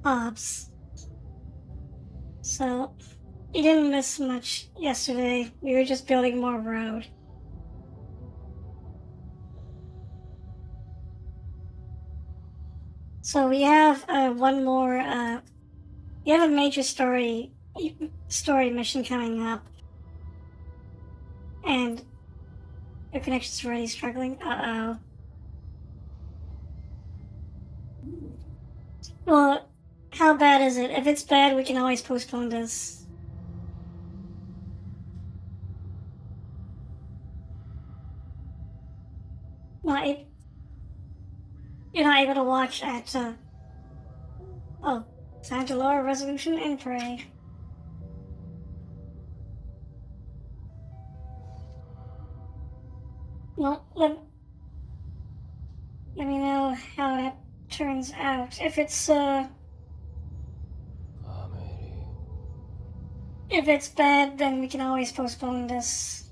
ops. So, you didn't miss much yesterday. We were just building more road. So we have one more. We have a major story mission coming up, and your connection's already struggling. Well, how bad is it? If it's bad, we can always postpone this. Not a- you're not able to watch at. Oh, time to lower resolution and pray. Well, let me know how that turns out. If it's bad, then we can always postpone this.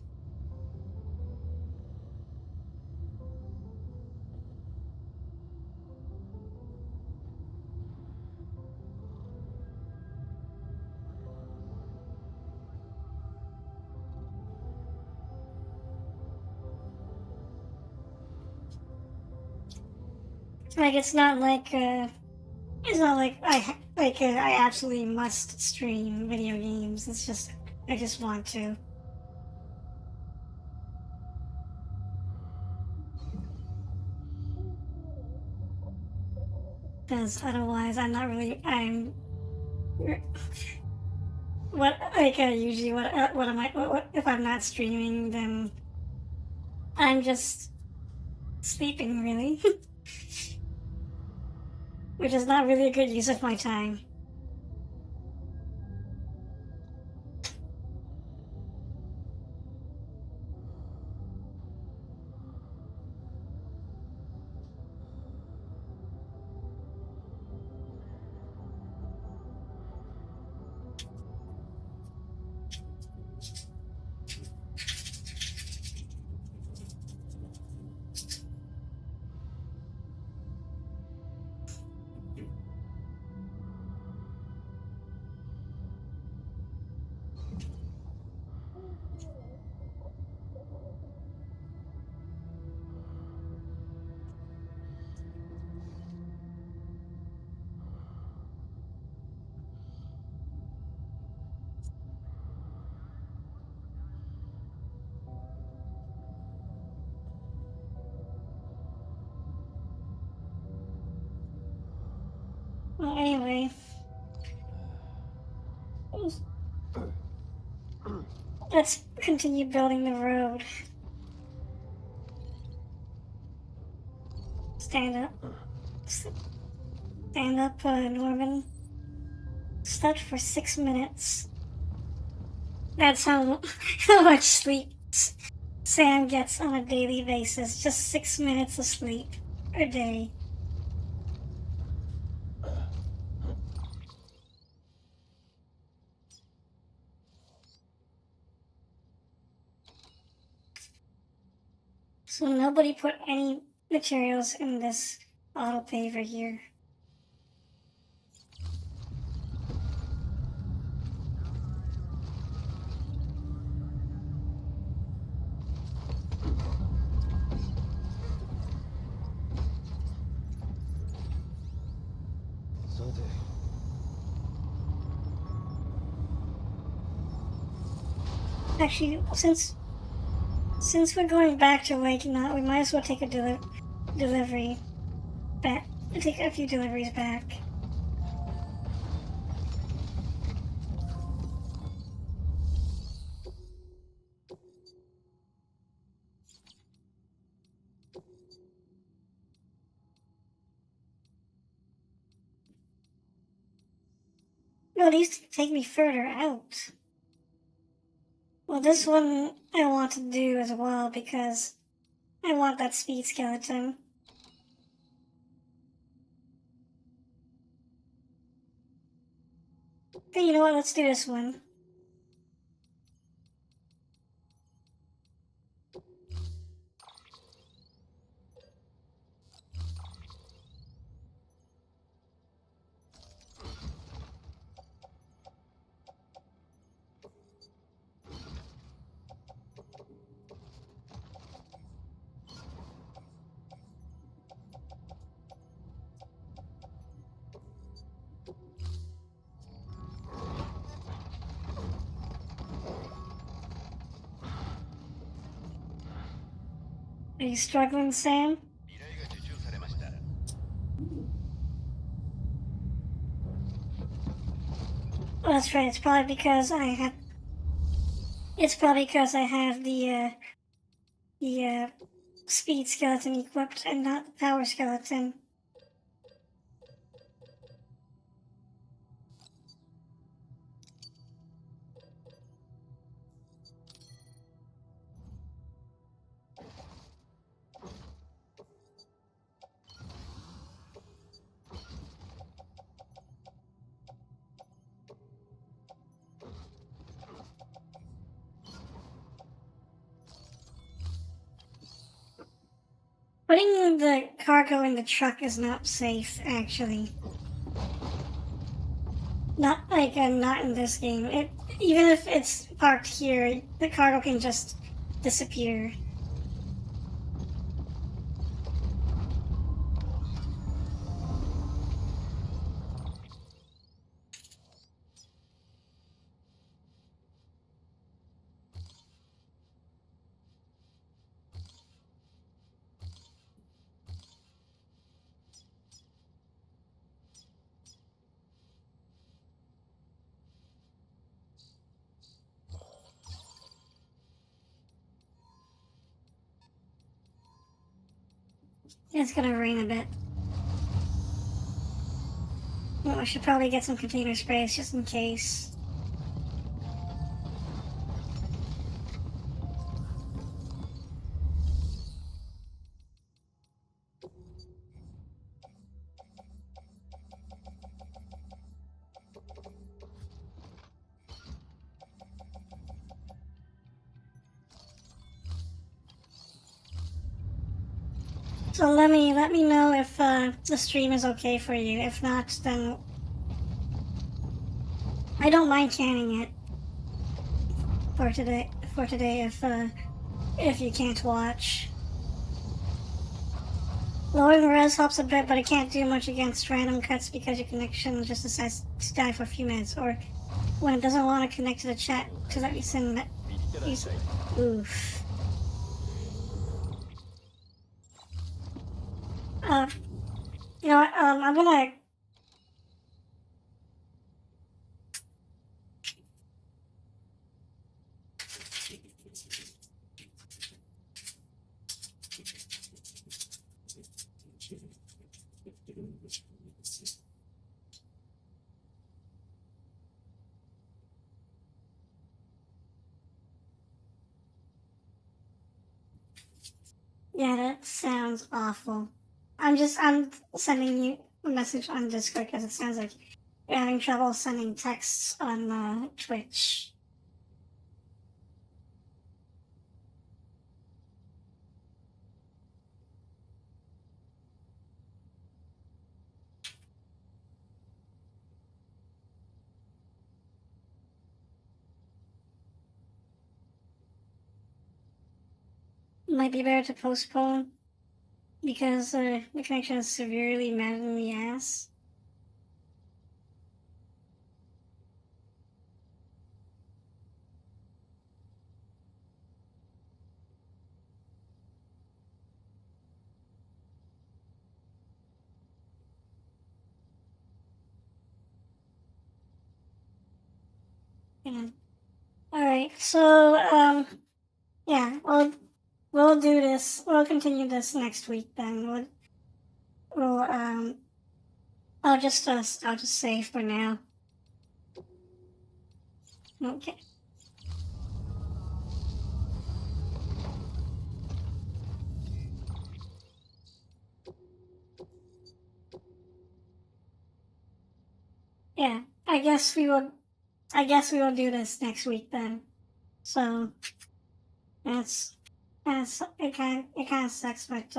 Like it's not like I absolutely must stream video games. It's just I just want to. Because otherwise, I'm usually what am I what if I'm not streaming, then I'm just sleeping really, which is not really a good use of my time. Well, anyway, let's continue building the road. Stand up. Stand up, Norman. Slept for 6 minutes. That's how much sleep Sam gets on a daily basis. Just 6 minutes of sleep a day. So nobody put any materials in this auto paver here. Actually, since we're going back to waking up, we might as well take a delivery back. Take a few deliveries back. No, these take me further out. Well, this one I want to do as well because I want that speed skeleton. Hey, you know what? Let's do this one. Are you struggling, Sam? Oh, that's right. It's probably because I have. It's probably because I have the speed skeleton equipped and not the power skeleton. Putting the cargo in the truck is not safe, actually. Not in this game. Even if it's parked here, the cargo can just disappear. It's gonna rain a bit. Well, I should probably get some container sprays just in case. So let me know if the stream is okay for you. If not, then I don't mind canning it for today. If you can't watch. Lowering the res helps a bit, but it can't do much against random cuts because your connection just decides to die for a few minutes, or when it doesn't want to connect to the chat to let you send that. Oof. Uh, you know what? I'm gonna. Yeah, that sounds awful. I'm sending you a message on Discord because it sounds like you're having trouble sending texts on Twitch. Might be better to postpone because the connection is severely mad in the ass. Yeah. All right. So yeah, we'll do this. We'll continue this next week. Then we'll. I'll just save for now. Okay. Yeah. I guess we will do this next week then. So it's it kind of sucks, but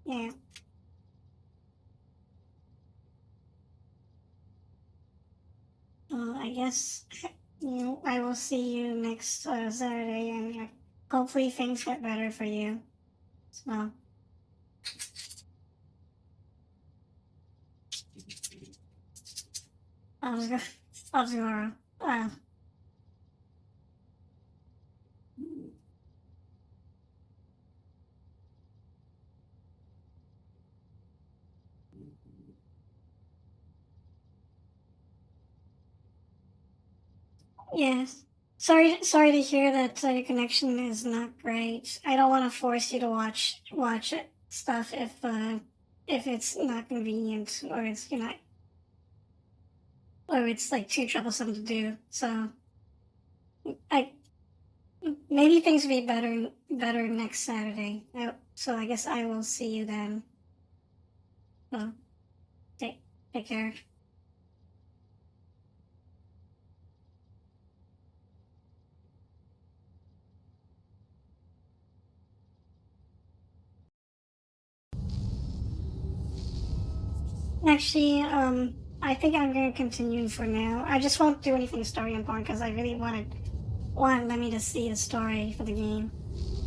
yeah. I guess I will see you next Saturday, and hopefully things get better for you. So I'll just go. I'll just go. Uh, Yes. Sorry to hear that your connection is not great. I don't want to force you to watch it, stuff if it's not convenient or it's or it's like too troublesome to do. So I maybe things will be better next Saturday. So I guess I will see you then. So take take care. Actually, I think I'm gonna continue for now. I just won't do anything story important because I really wanted Lemmy to see the story for the game.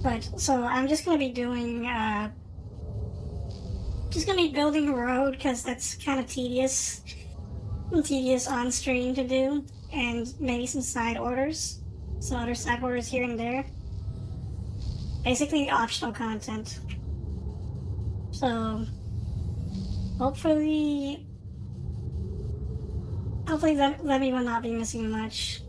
But so I'm just gonna be doing just gonna be building a road because that's kind of tedious on stream to do, and maybe some other side orders here and there. Basically optional content. So hopefully, hopefully Lemmy will not be missing much.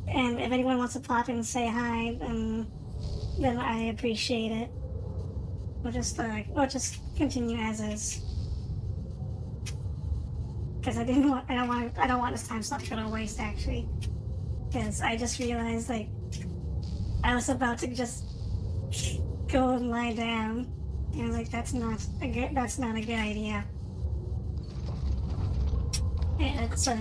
And if anyone wants to pop in and say hi, then I appreciate it. We'll just continue as is. Because I don't want this time slot to go to waste actually. Because I just realized like I was about to just go and lie down, and I was like, that's not a good idea. It's Yes.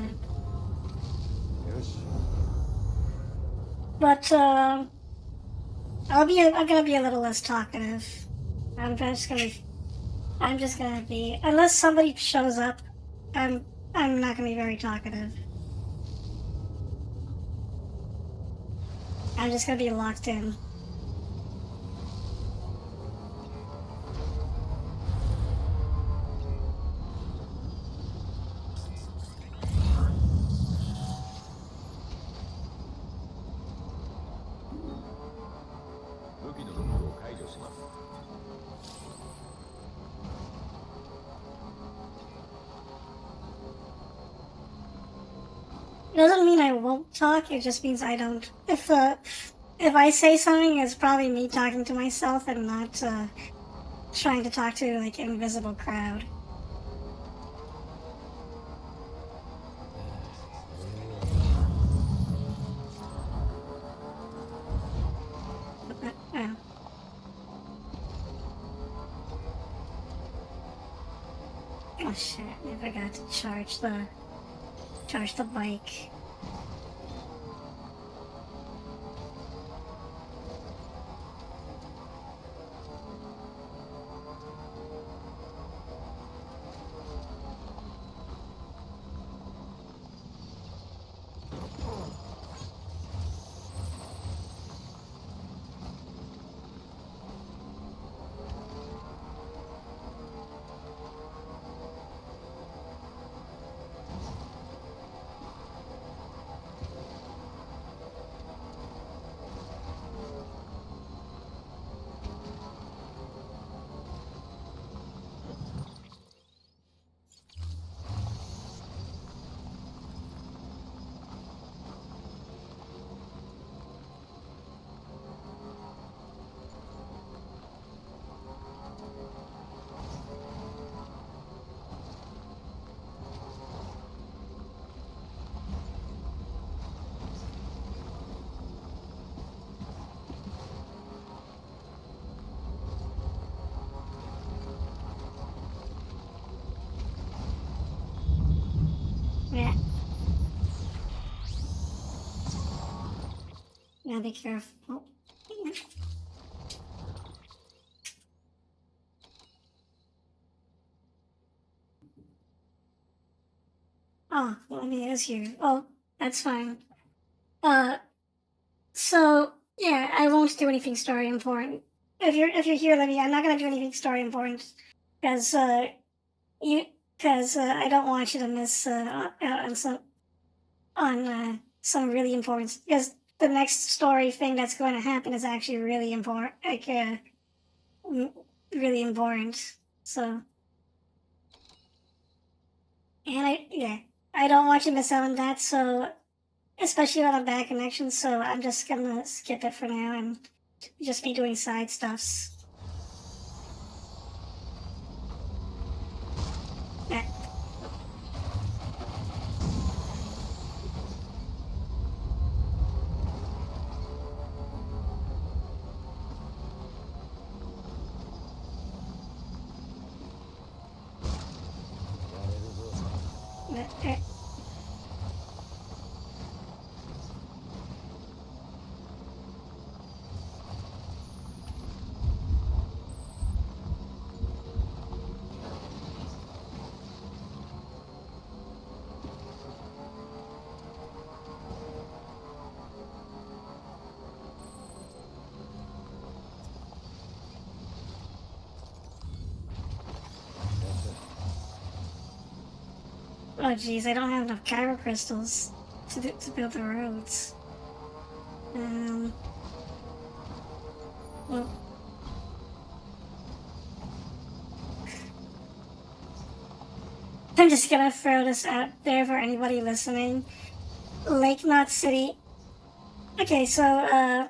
but I'm gonna be a little less talkative. I'm just gonna I'm just gonna be unless somebody shows up. I'm I'm not gonna be very talkative. I'm just gonna be locked in. It doesn't mean I won't talk. It just means I don't. If I say something, it's probably me talking to myself and not trying to talk to like an invisible crowd. Oh. Oh shit! I forgot to charge the bike. Yeah. Now be careful. Oh, well, Lemmy is here. Oh, that's fine. Uh, so yeah, I won't do anything story important. If you're here, Lemmy, I'm not gonna do anything story important because you because I don't want you to miss out on some really important because the next story thing that's going to happen is actually really important, like m- really important. So and I don't want you to miss out on that. So especially on a bad connection, so I'm just gonna skip it for now and just be doing side stuffs. Yeah. Oh geez, I don't have enough gyro crystals to build the roads. Well, I'm just gonna throw this out there for anybody listening. Lake Knot City. Okay, so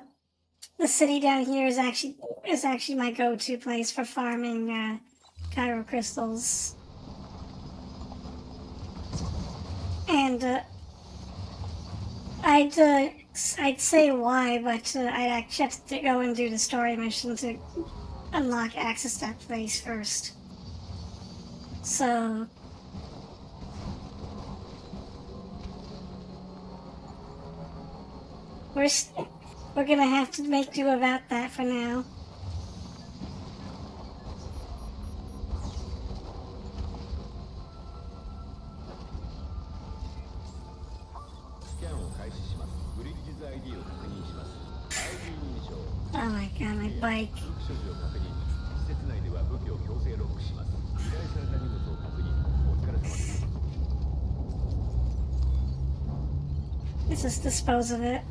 the city down here is actually my go-to place for farming gyro crystals. And I'd say why, but I'd actually have to go and do the story mission to unlock access to that place first. So we're gonna have to make do about that for now. Oh my god, my bike. Let's just dispose of it.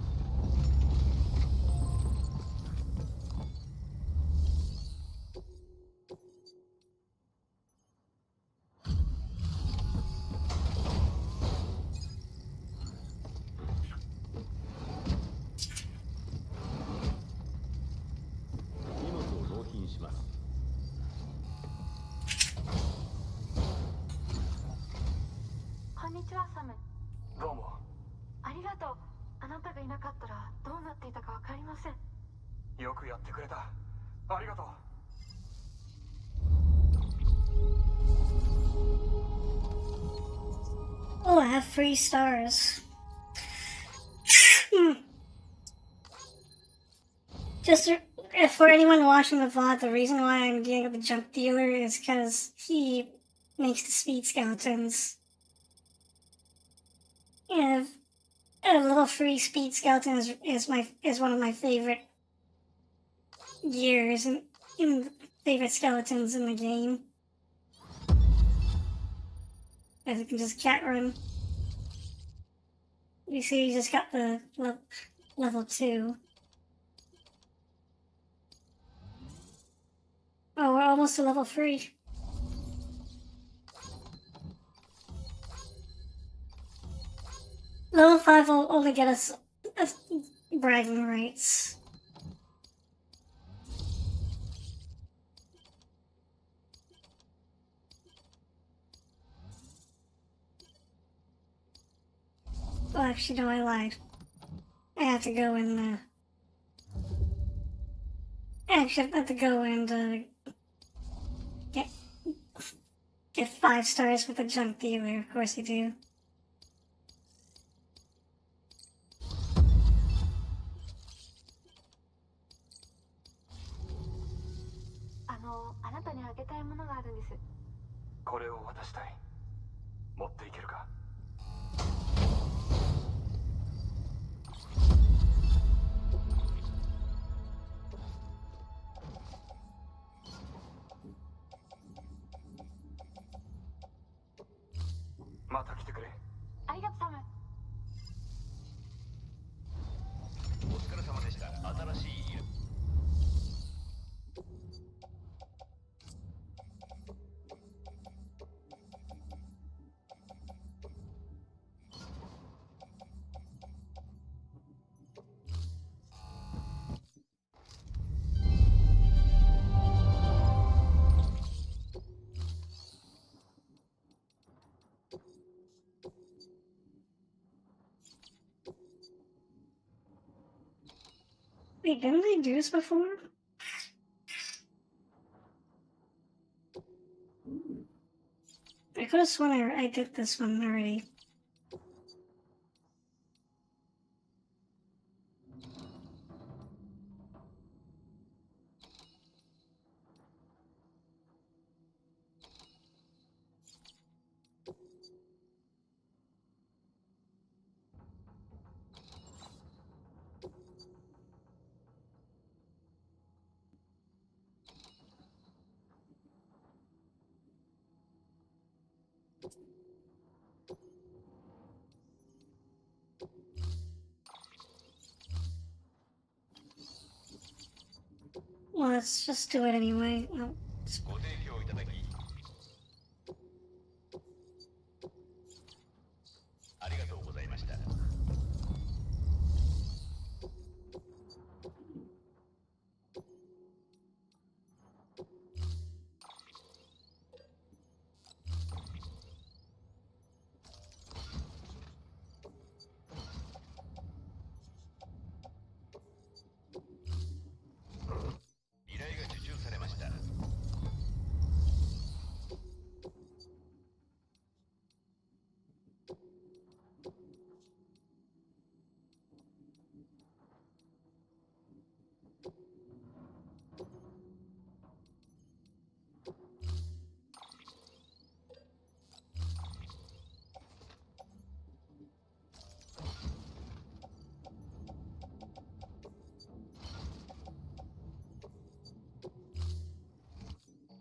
Oh, I have 3 stars. Just for anyone watching the VOD, the reason why I'm dealing with the junk dealer is because he makes the speed skeletons. And a level 3 speed skeleton is one of my favorite gears and favorite skeletons in the game. As you can just cat run. You see, you just got the level 2. Oh, we're almost to level 3. Level 5 will only get us bragging rights. Oh, actually, no, I lied. I have to go and, actually, I have to go and, get 5 stars with the junk dealer. Of course you do. Wait, didn't I do this before? I could have sworn I did this one already. Well, let's just do it anyway. Well, ご提供いただきありがとうございました。依頼が受注されました。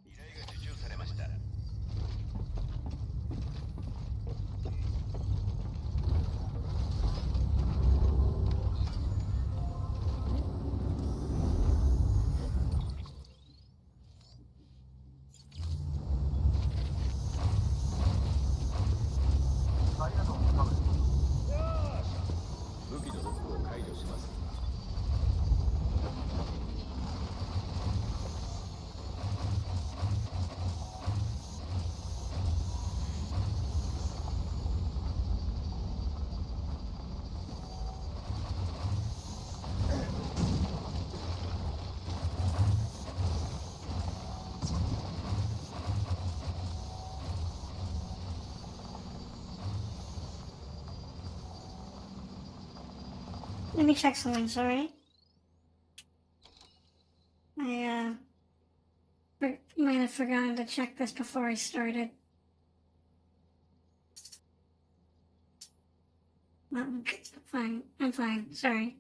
依頼が受注されました。武器のロックを解除します。let me check something, sorry. I might have forgotten to check this before I started. I'm fine. I'm fine. Sorry.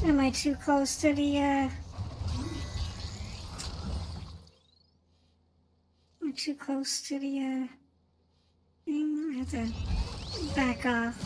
Am I too close to the, am I too close to the, thing? I have to back off.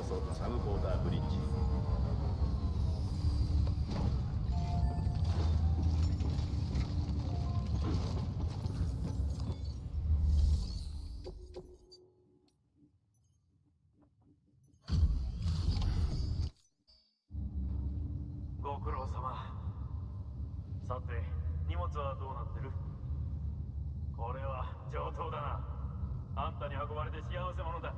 そサムボーダーブリッジ。ご苦労様。さて、荷物はどうなってる？これは上等だな。あんたに運ばれて幸せ者だ。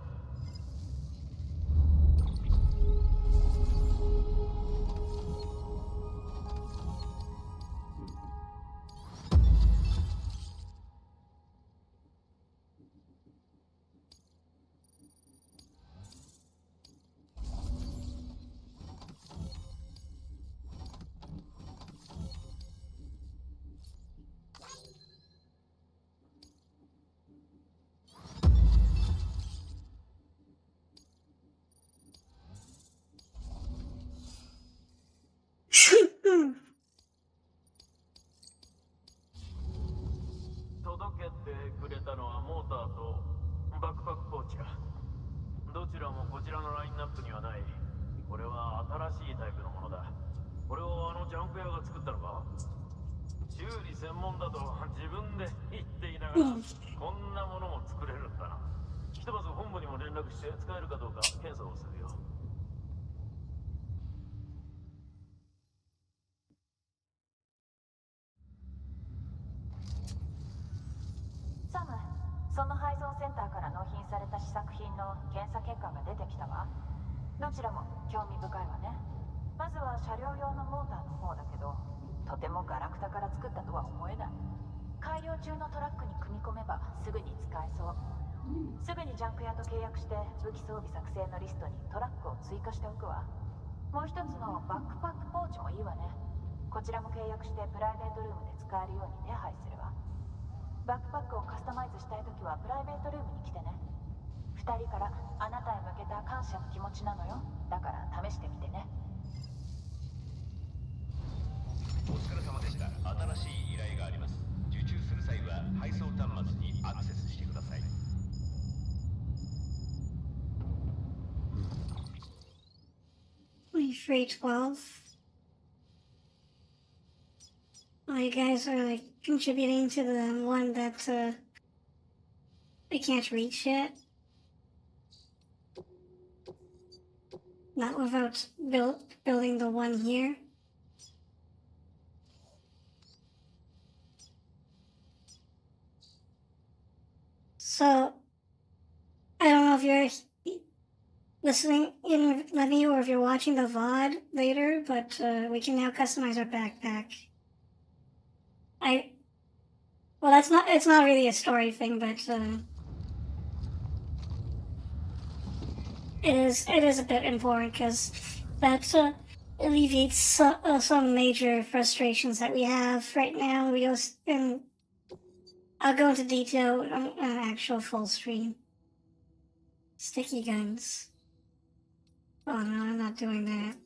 届けてくれたのはモーターとバックパックポーチか。どちらもこちらのラインナップにはない。これは新しいタイプのものだ。これをあのジャンク屋が作ったのか？修理専門だと自分で言っていながら、こんなものも作れるんだな。ひとまず本部にも連絡して使えるかどうか検査をするよ。サム、その配送センターから納品された試作品の検査結果が出てきたわ。どちらも興味深いわね。まずは車両用のモーターの方だけど、とてもガラクタから作ったとは思えない。改良中のトラックに組み込めばすぐに使えそう。すぐにジャンク屋と契約して武器装備作成のリストにトラックを追加しておくわ。もう一つのバックパックポーチもいいわね。こちらも契約してプライベートルームで使えるように手配するわ。バックパックをカスタマイズしたいときはプライベートルームに来てね。2人からあなたへ向けた感謝の気持ちなのよ。だから試してみてね。お疲れ様でした。新しい依頼があります。受注する際は配送端末にアクセスしてください。2312. Oh, you guys are like contributing to the one that we can't reach yet. Not without building the one here. So, I don't know if you're listening in with me or if you're watching the VOD later, but we can now customize our backpack. Well, it's not really a story thing, but it is a bit important because that alleviates some major frustrations that we have right now. And I'll go into detail on an actual full stream. Sticky guns. Oh no, I'm not doing that.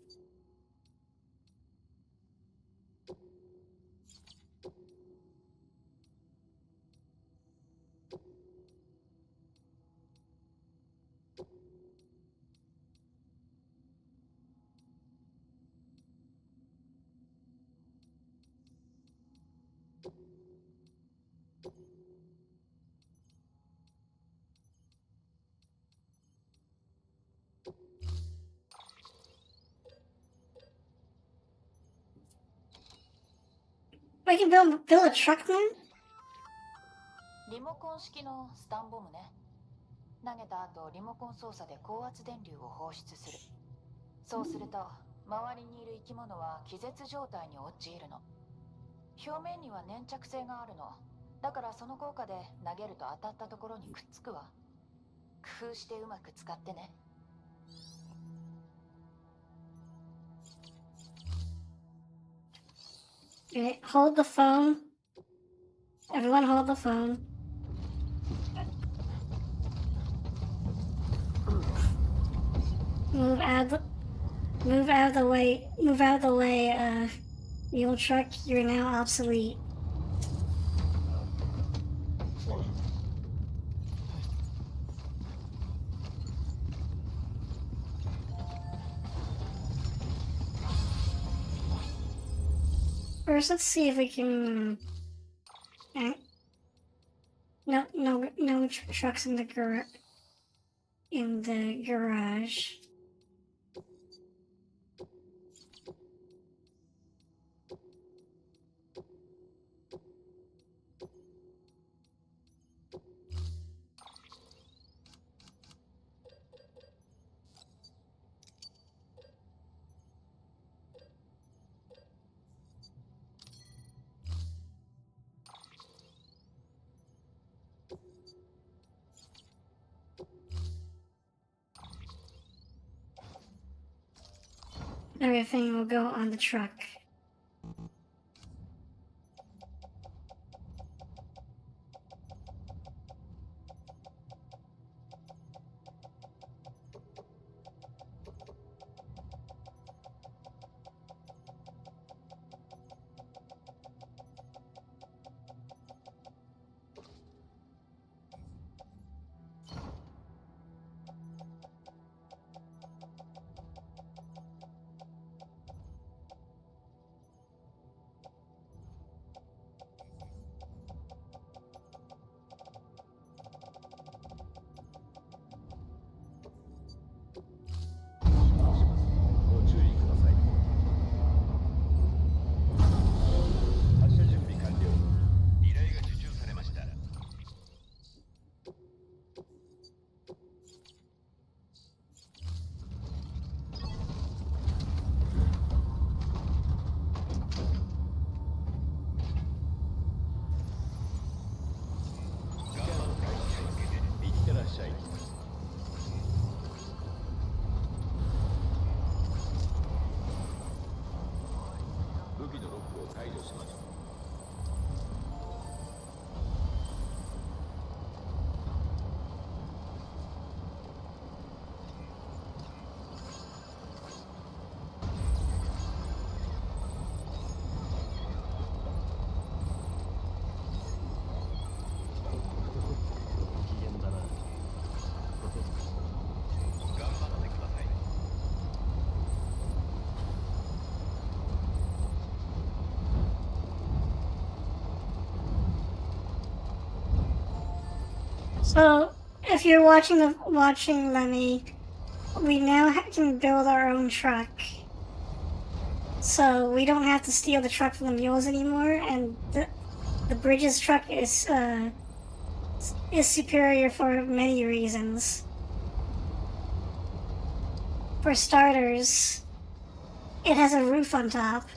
We can build a truck now? リモコン式のスタンボムね。投げた後、リモコン操作で高圧電流を放出する。そうすると、周りにいる生き物は気絶状態に陥るの。表面には粘着性があるの。だからその効果で投げると当たったところにくっつくわ。工夫してうまく使ってね。Okay, hold the phone. Everyone hold the phone. Move out of the way. Move out of the way, mule truck. You're now obsolete. First, let's see if we can. No trucks in the garage. Everything will go on the truck. So, if you're watching Lemmy, we now can build our own truck. So we don't have to steal the truck from the mules anymore, and the Bridges truck is superior for many reasons. For starters, it has a roof on top,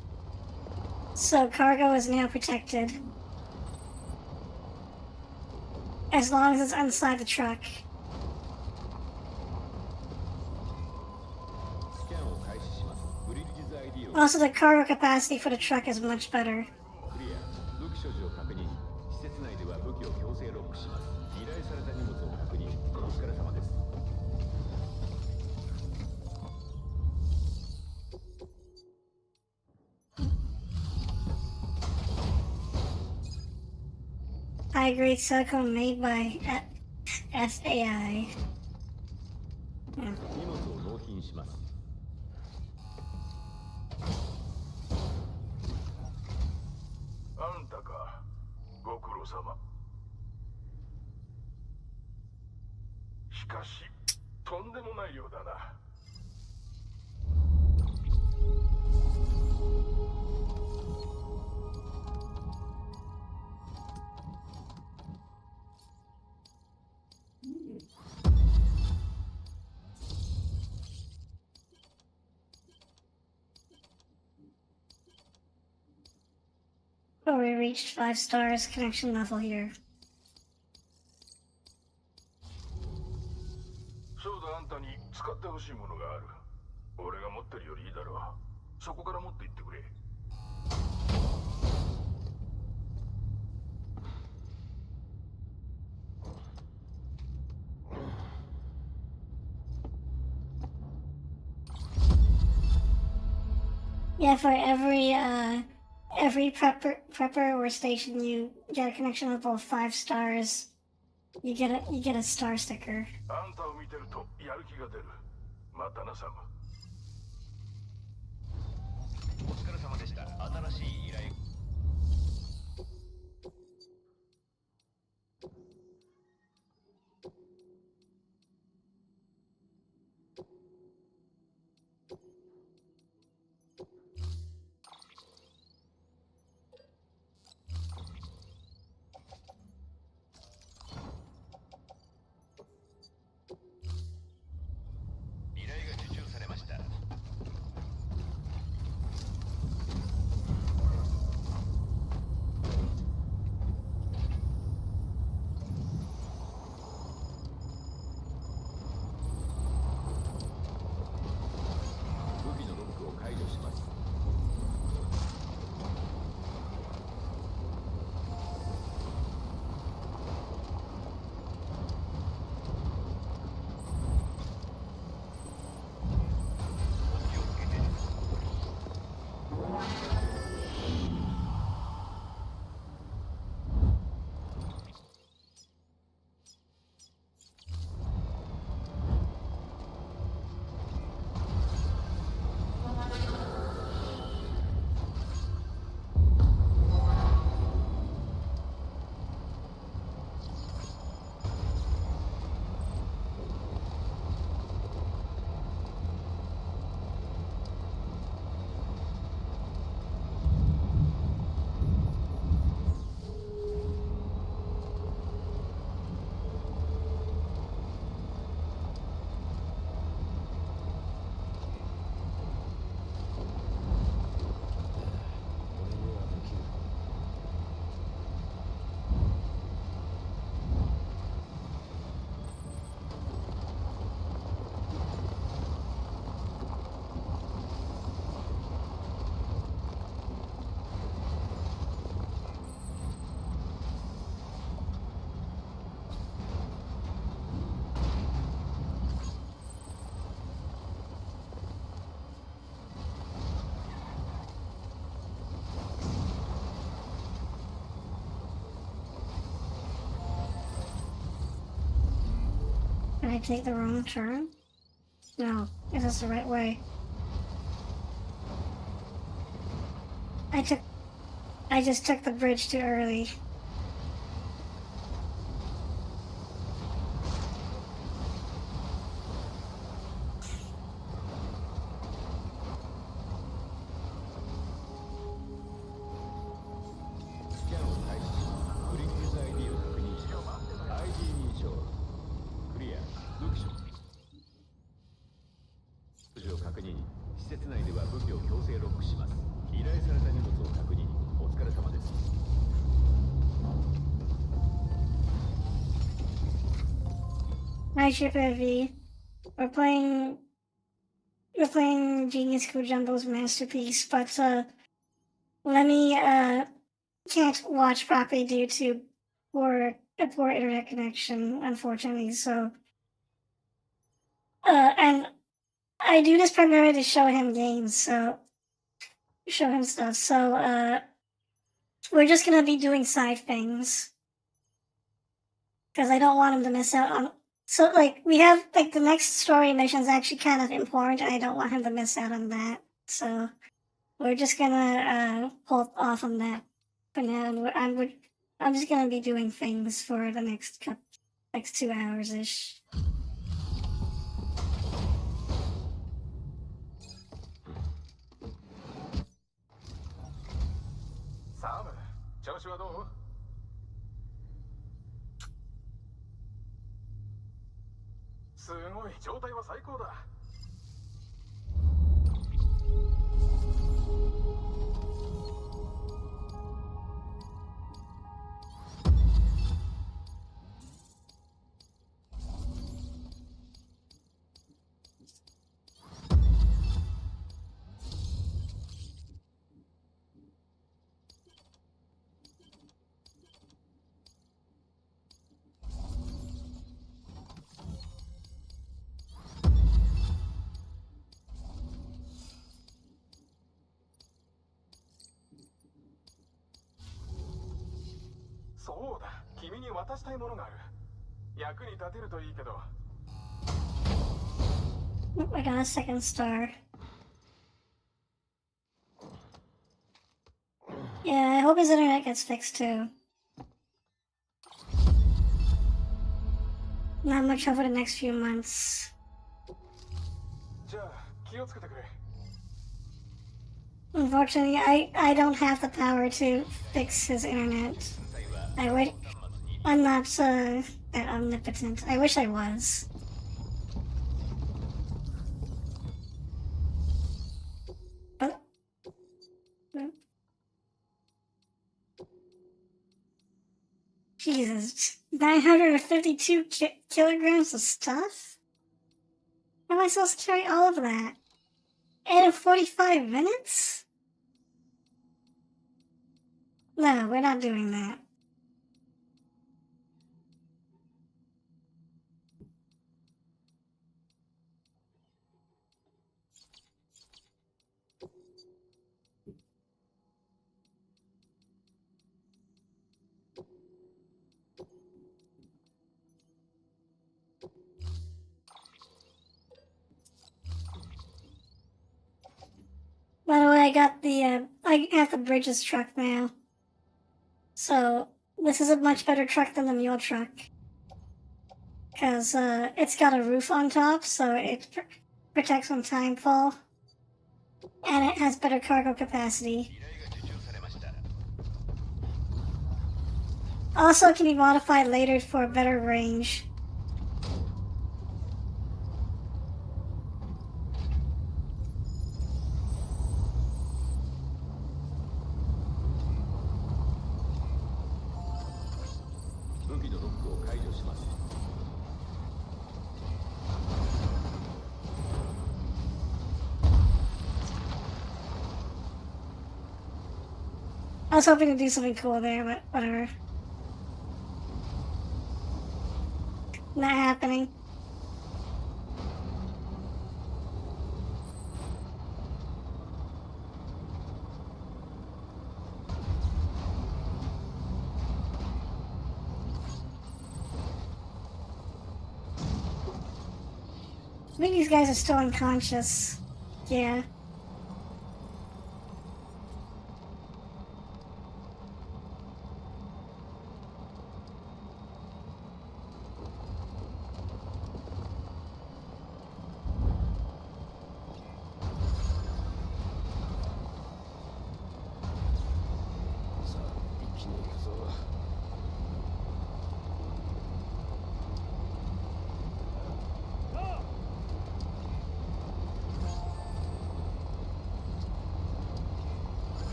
so cargo is now protected. As long as it's inside the truck. Also, the cargo capacity for the truck is much better. High-grade silicone made by FAI. Yeah. 荷物を納品します。あんたか、ご苦労様。しかし、とんでもないようだな。Oh, we reached 5 stars connection level here. そうだ、あんたに使ってほしいものがある。俺が持ってるよりいいだろう。そこから持って行ってくれ。Yeah, for every prepper or station you get a connection level of 5 stars, you get a star sticker. あんたを見てるとやる気が出る。またな、サム。お疲れ様でした。新しい依頼。I take the wrong turn? No, is this the right way? I just took the bridge too early. Hi, Shipper V. We're playing Genius Kojumbo's masterpiece, but Lemmy can't watch properly due to a poor internet connection, unfortunately. So and I do this primarily to show him games, so show him stuff. So we're just gonna be doing side things because I don't want him to miss out on. So like we have like the next story mission is actually kind of important, and I don't want him to miss out on that. So we're just gonna hold off on that for now, and I'm just gonna be doing things for the next 2 hours ish. サム、調子はどう？すごい、状態は最高だ。そうだ、君に渡したいものがある。役に立てるといいけど。I got a second star. Yeah, I hope his internet gets fixed too. Not much over the next few months. じゃあ、気をつけてくれ。Unfortunately, I don't have the power to fix his internet. I'm not that omnipotent. I wish I was. But Jesus, 952 kilograms of stuff? How am I supposed to carry all of that? And in 45 minutes? No, we're not doing that. By the way, I got I have the Bridges truck now. So, this is a much better truck than the mule truck. Because, it's got a roof on top, so it protects from timefall. And it has better cargo capacity. Also, it can be modified later for a better range. I was hoping to do something cool there, but whatever. Not happening. I think these guys are still unconscious. Yeah.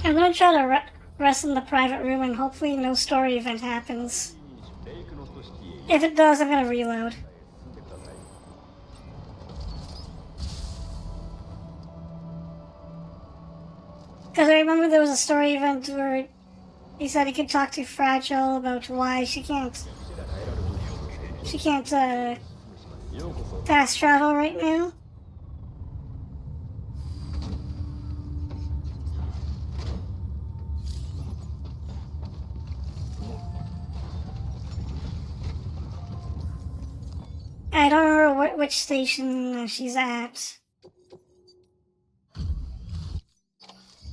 I'm gonna try to rest in the private room and hopefully no story event happens. レイクノットシティへ If it does, I'm gonna reload. 進んでください。 Because I remember there was a story event where he said he could talk to Fragile about why she can't fast travel right now. I don't remember which station she's at.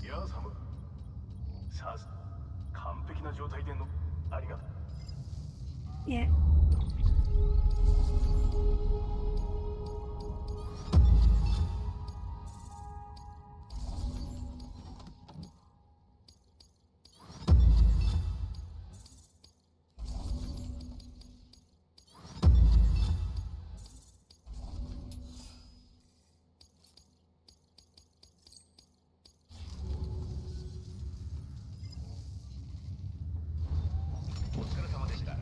いやサム、さす完璧な状態でのありがとう。 Yeah.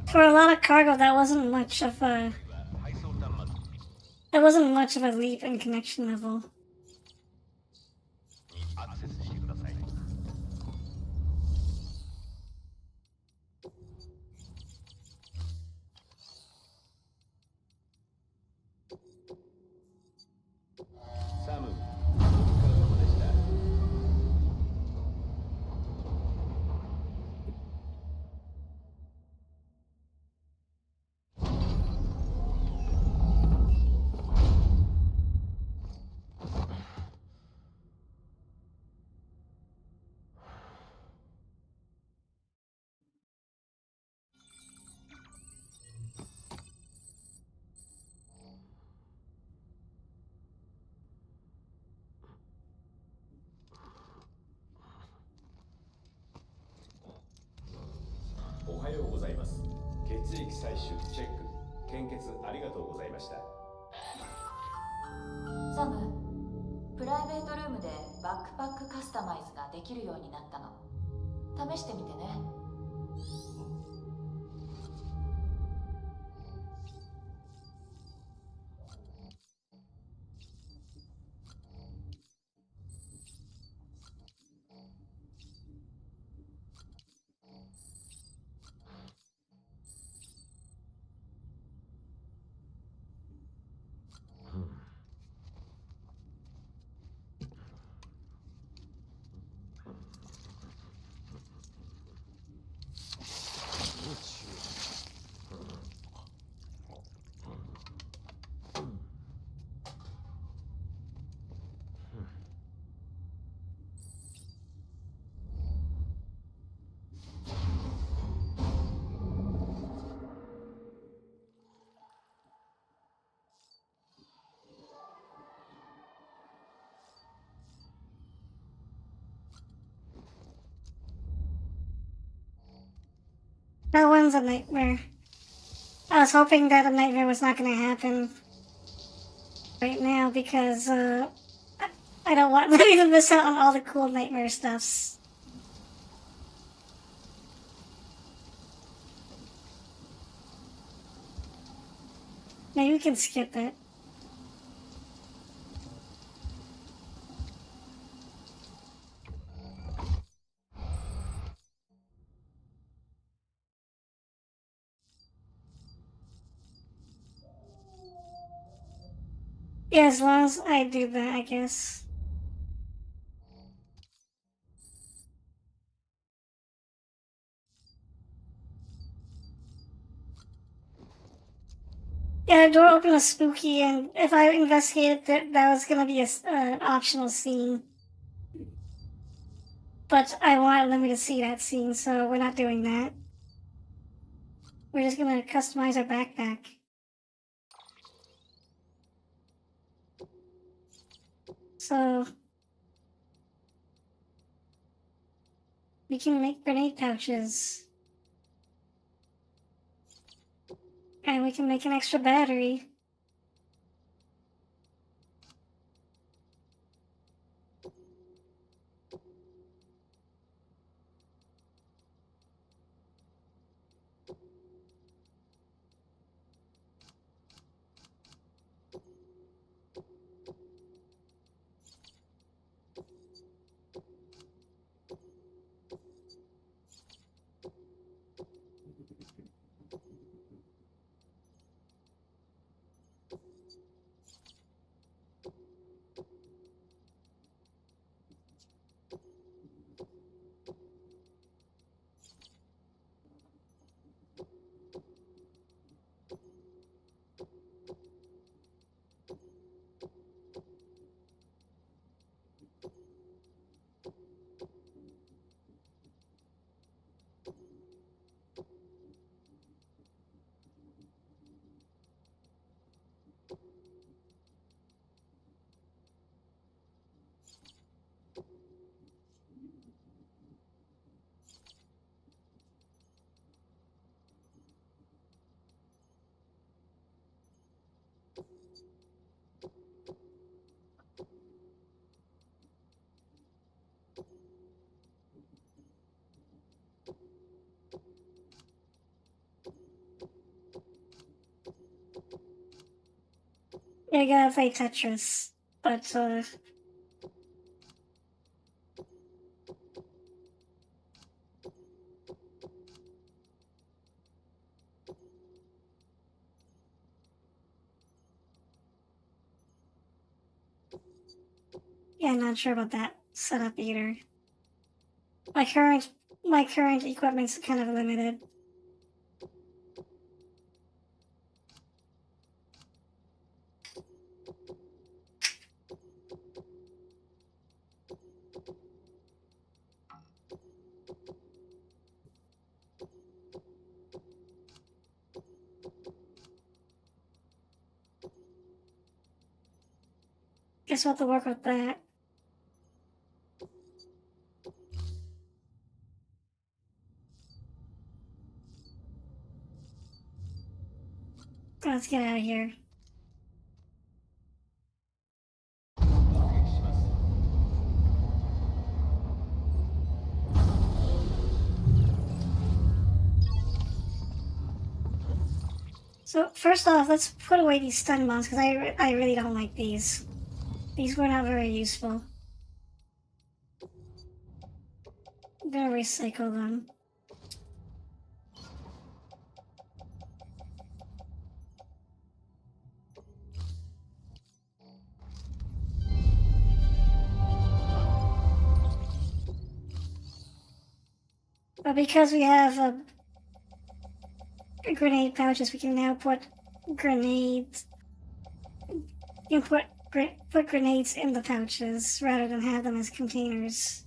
For a lot of cargo, that wasn't much of a leap in connection level. アクセスしてください。 サム、お疲れ様でした。 おはようございます。血液採取チェック。献血ありがとうございました。サム、プライベートルームでバックパックカスタマイズができるようになったの。試してみてね。That one's a nightmare. I was hoping that a nightmare was not gonna happen right now because I don't want me to miss out on all the cool nightmare stuffs. Maybe we can skip it. Yeah, as long as I do that, I guess. Yeah, the door open was spooky, and if I investigated that was gonna be an optional scene. But I wanted Lemmy to see that scene, so we're not doing that. We're just gonna customize our backpack. So we can make grenade pouches. And we can make an extra battery. You're gonna play Tetris, but yeah, not sure about that setup either. My current equipment's kind of limited. Guess we'll have to work with that. Let's get out of here. 攻撃します。 So first off, let's put away these stun bombs because I really don't like these. These were not very useful. I'm gonna recycle them. But because we have grenade pouches, we can now put grenades. You can put grenades in the pouches rather than have them as containers.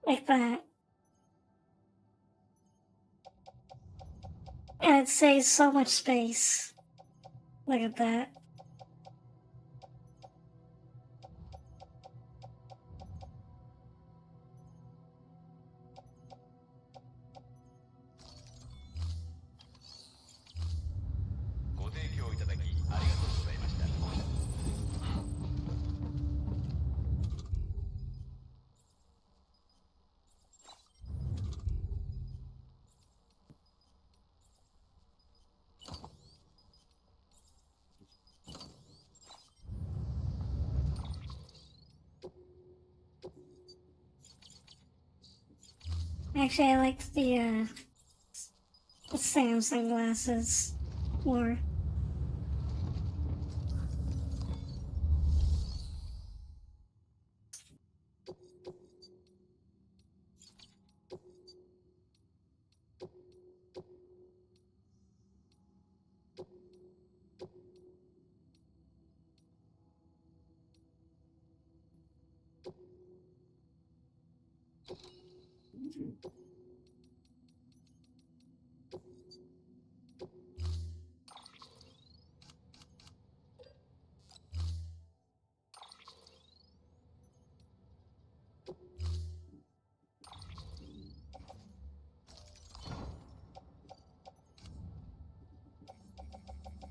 Like that. And it saves so much space. Look at that. Actually, I liked the Sam sunglasses more.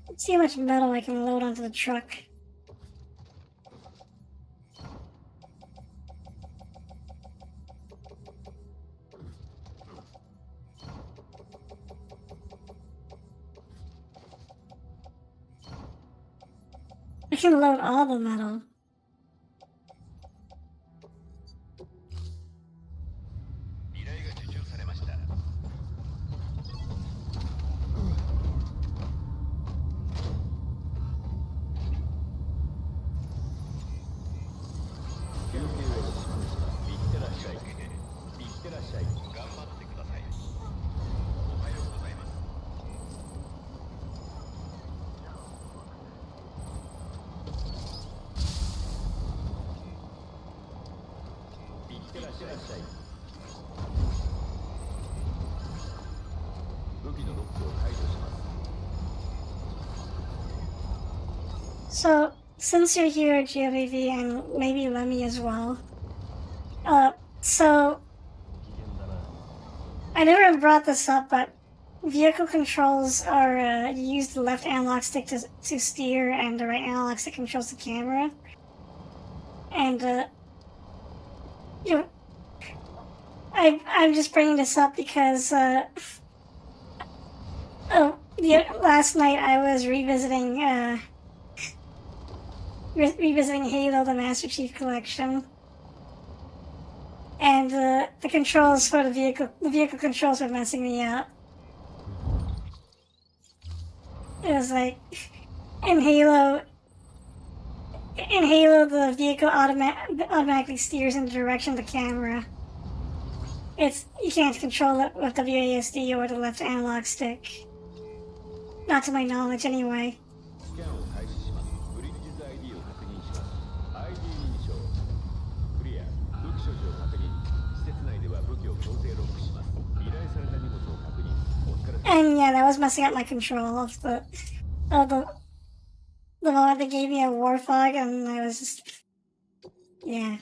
Let's see how much metal I can load onto the truck. I can load all the metal. So, since you're here, GOVV, and maybe Lemmy as well, so I never brought this up, but vehicle controls are you use the left analog stick to steer, and the right analog stick controls the camera. And you know, I'm just bringing this up because last night I was revisiting Halo: The Master Chief Collection, and the controls for the vehicle controls were messing me up. It was like in Halo, the vehicle automatically steers in the direction of the camera. You can't control it with the WASD or the left analog stick. Not to my knowledge, anyway. And yeah, that was messing up my control of the moment they gave me a war fog, and I was just, yeah.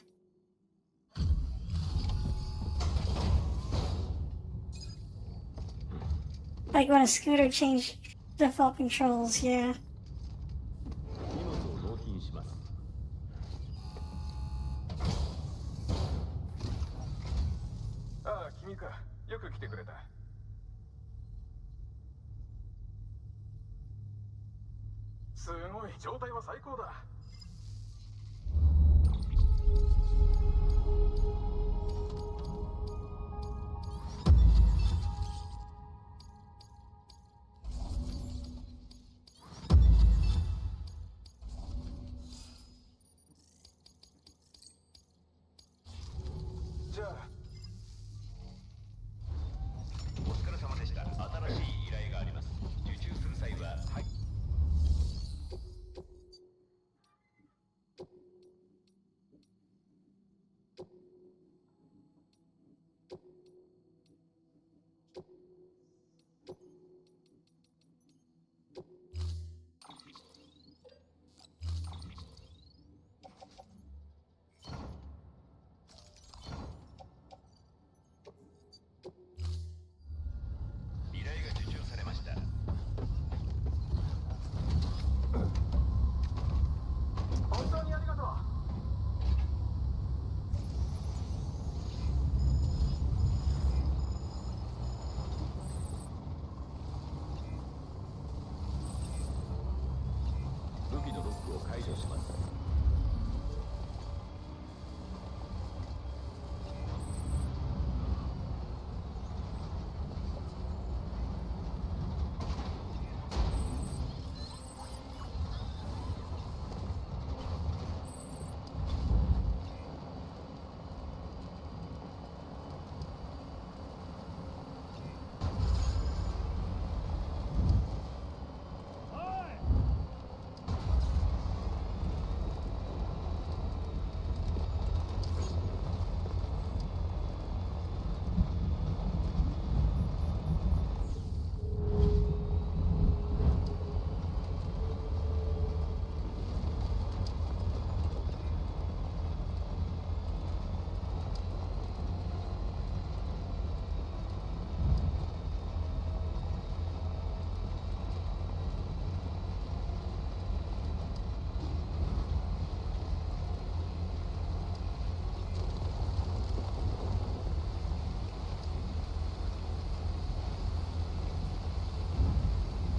Like when a scooter changed default controls, yeah. ああ、君か。よく来てくれた。すごい、状態は最高だ。じゃあ。お疲れ様でした。新しい依頼があります。受注する際は、はい。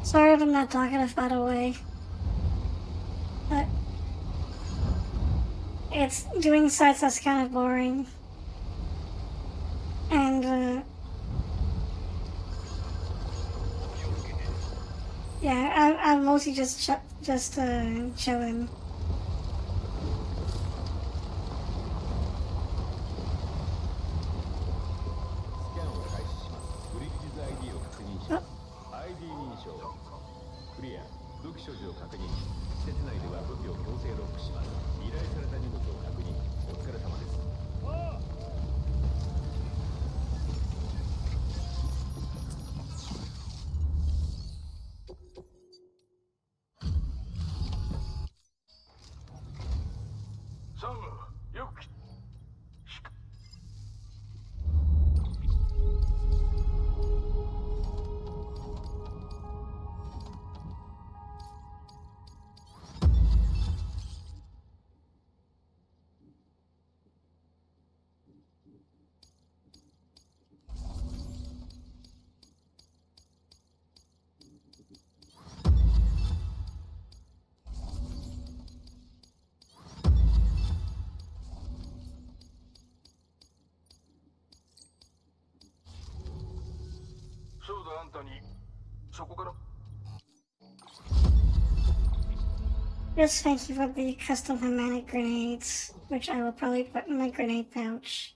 Sorry if I'm not talkative, by the way. But it's doing sites that's kind of boring. And yeah, I'm mostly just chilling. スキャンを開始します。ブリッジズ ID を確認します。ID 認証。クリア。武器所持を確認。施設内では武器を強制ロックします。依頼された荷物を確認。お疲れ様です。サム、よく来た。そうだ、あんたにそこから Just thank you for the custom hermetic grenades, which I will probably put in my grenade pouch.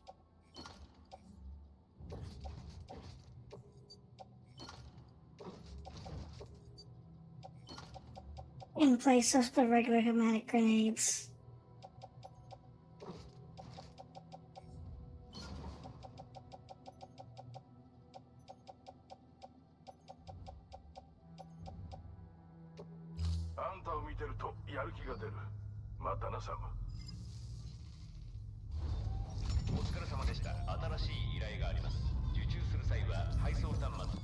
In place of the regular hermetic grenades. あんたを見てるとやる気が出る。またな、サム。お疲れ様でした。新しい依頼があります。受注する際は配送端末。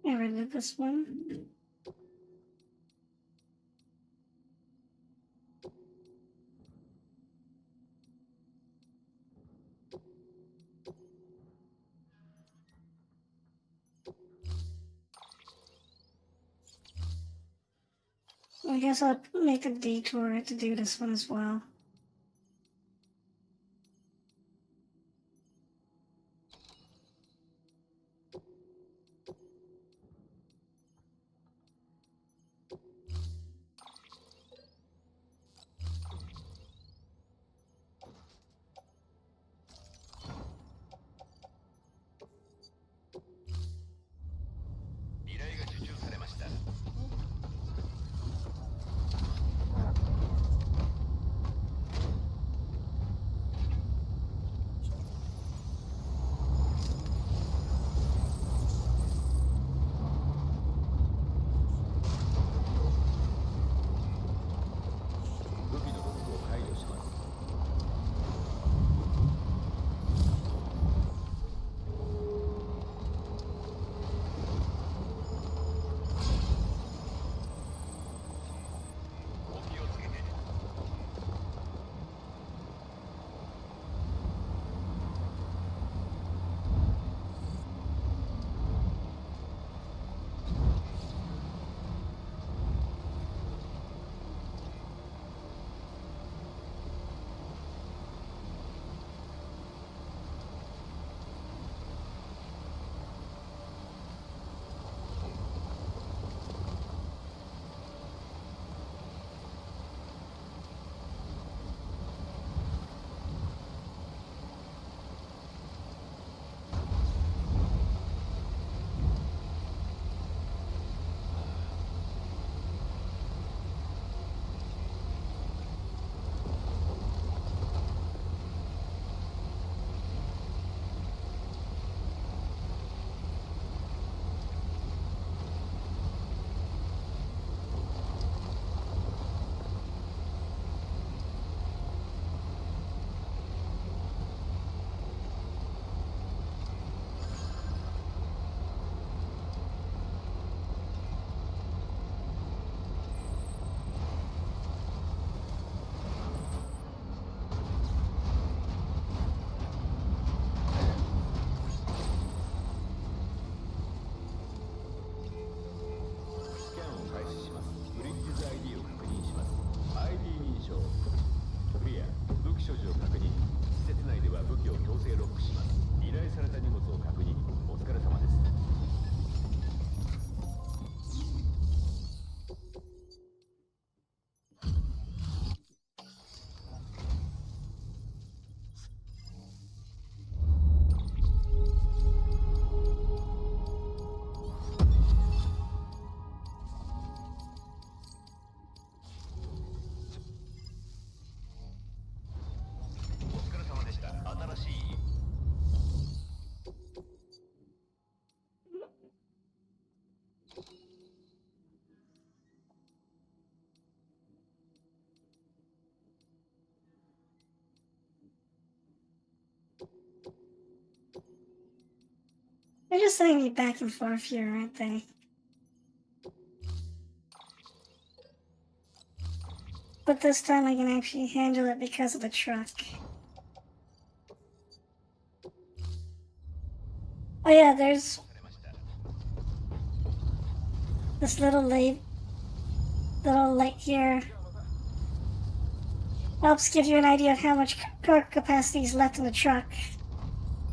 Never did this one. I guess I'll make a detour to do this one as well. They're just sending me back and forth here, aren't they? But this time I can actually handle it because of the truck. Oh yeah, there's this little light here. Helps give you an idea of how much car capacity is left in the truck.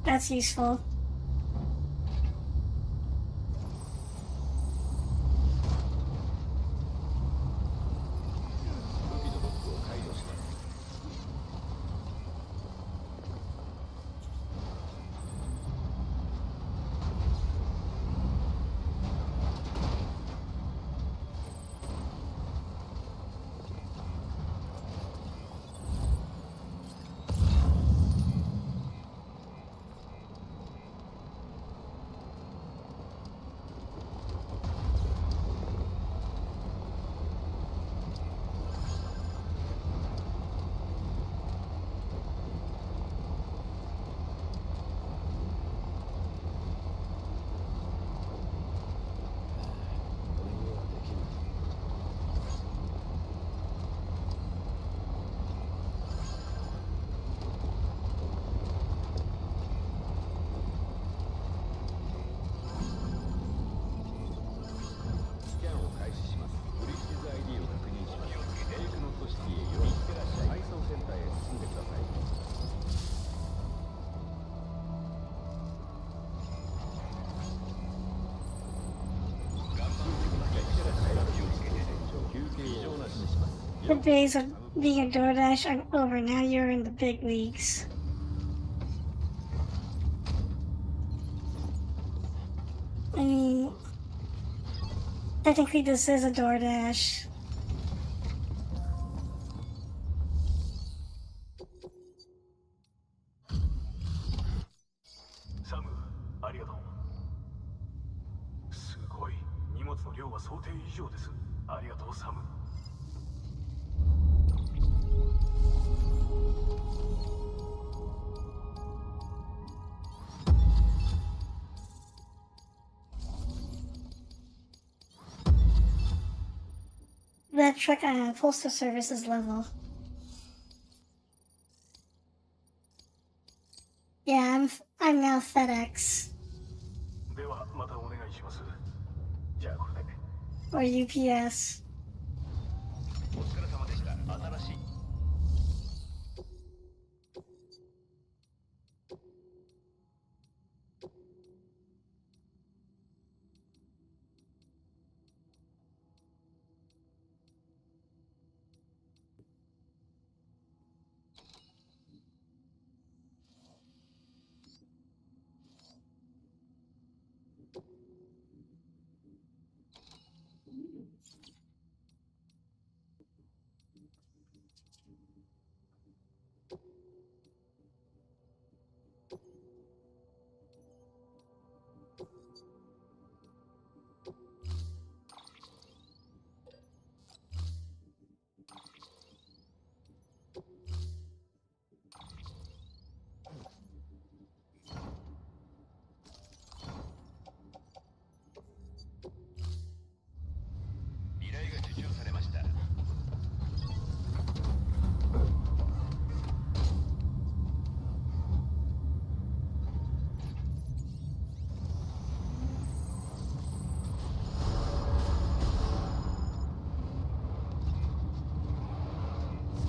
That's useful. The days of being a DoorDash are over. Now you're in the big leagues. I mean, technically this is a DoorDash.サム、ありがとう。すごい。荷物の量は想定以上です。ありがとう、サム。That truck postal services level. Yeah, I'm now FedEx. ではまたお願いします。じゃあこれで。Or UPS. お疲れ様でした。新しい。依頼が受注されました。ス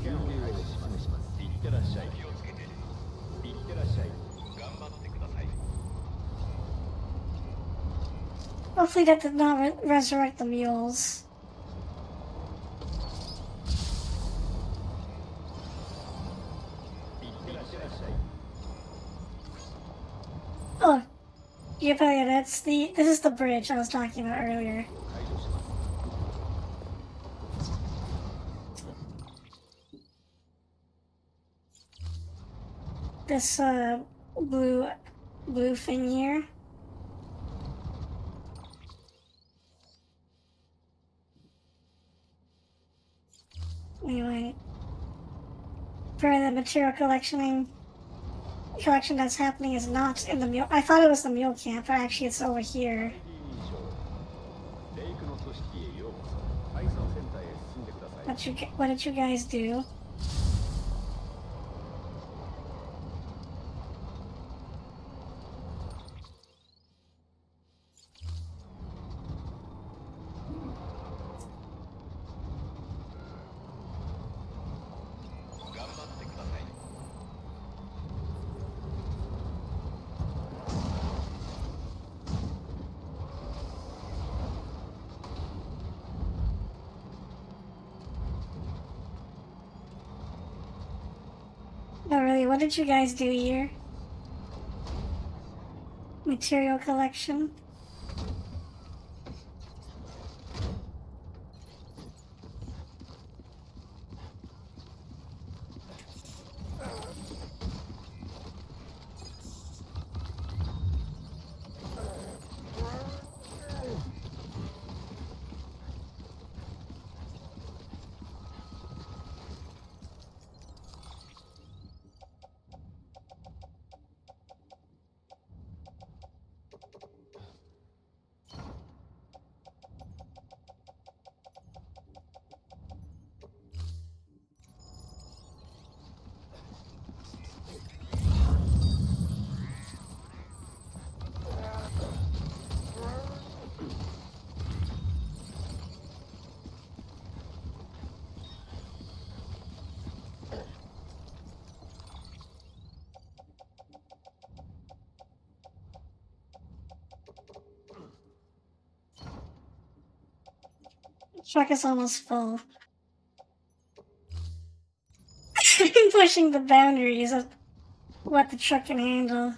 キャンを開始します。いってらっしゃい。気をつけて。いってらっしゃい。頑張ってください。Hopefully that did not resurrect the mules. Oh, yeah, this is the bridge I was talking about earlier. This blue thing here. Anyway, for the material collectioning collection that's happening is not in the mule. I thought it was the mule camp, but actually it's over here. レイクの組織へようこそ。配送センターへ進んでください。What did you guys do? No, really, what did you guys do here? Material collection? Truck is almost full. Pushing the boundaries of what the truck can handle.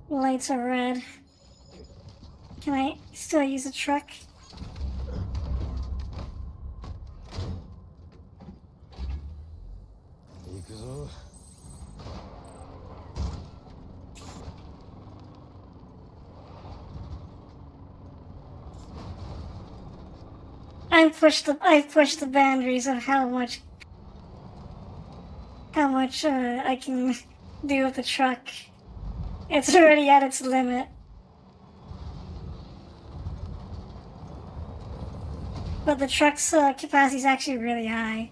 Lights are red. Can I still use a truck? I've pushed the boundaries of how much I can do with the truck. It's already at its limit. But the truck's capacity is actually really high.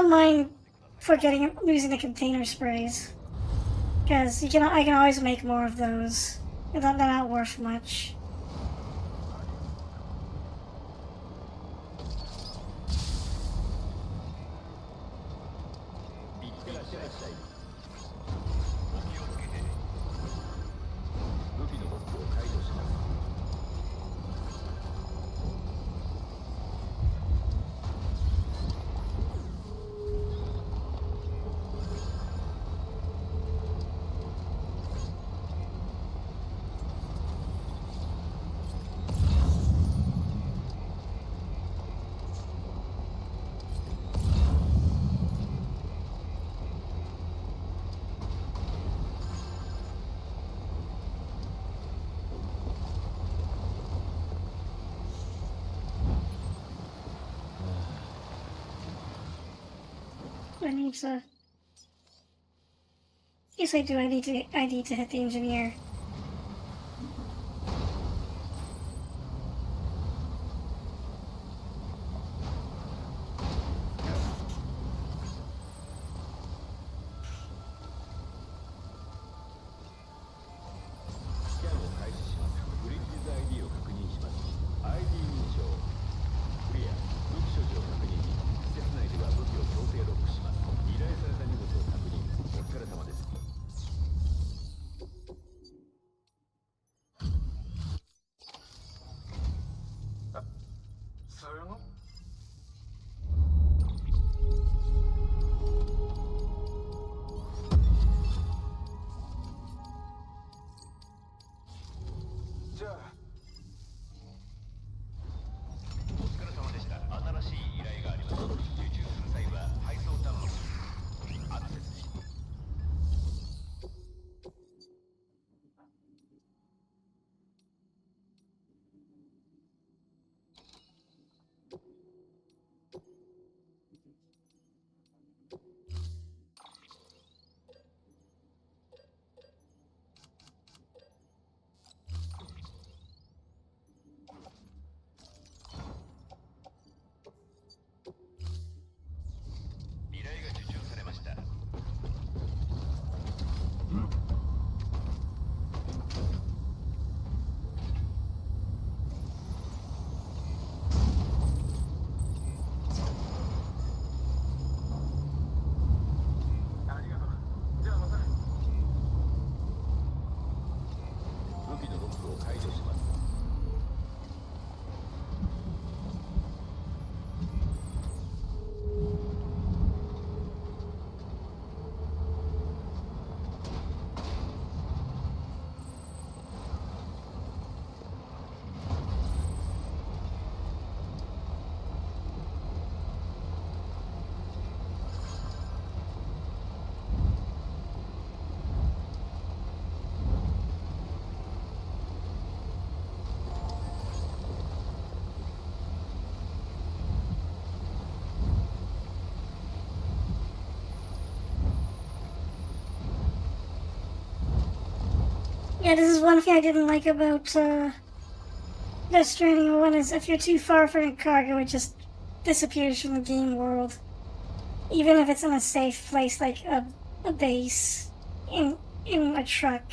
don't mind losing the container sprays. Because I can always make more of those. They're not worth much. I need to. Yes, I do. I need to hit the engineer. Yeah, this is one thing I didn't like about Death Stranding 1 is if you're too far from your cargo, it just disappears from the game world. Even if it's in a safe place like a base in a truck.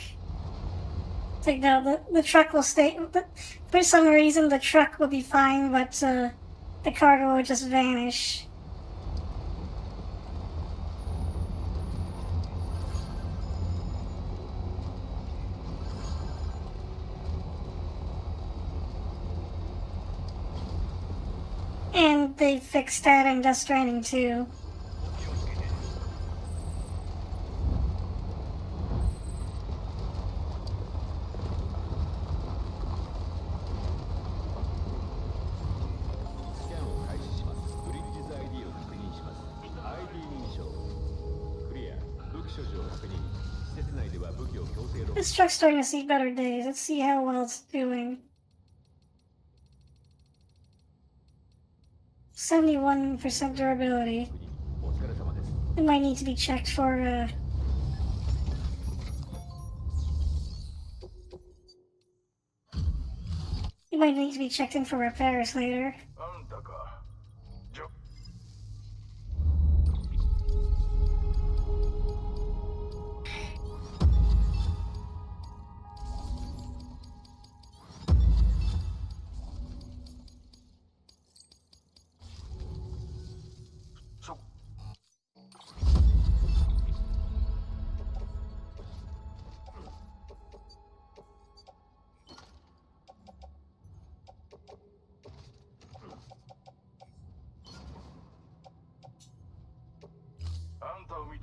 It's like, no, the truck will stay. For some reason, the truck will be fine, but the cargo will just vanish. And they fixed that in Death Stranding too. This truck's starting to see better days. Let's see how well it's doing. 71% durability. It might need to be checked for it might need to be checked in for repairs later.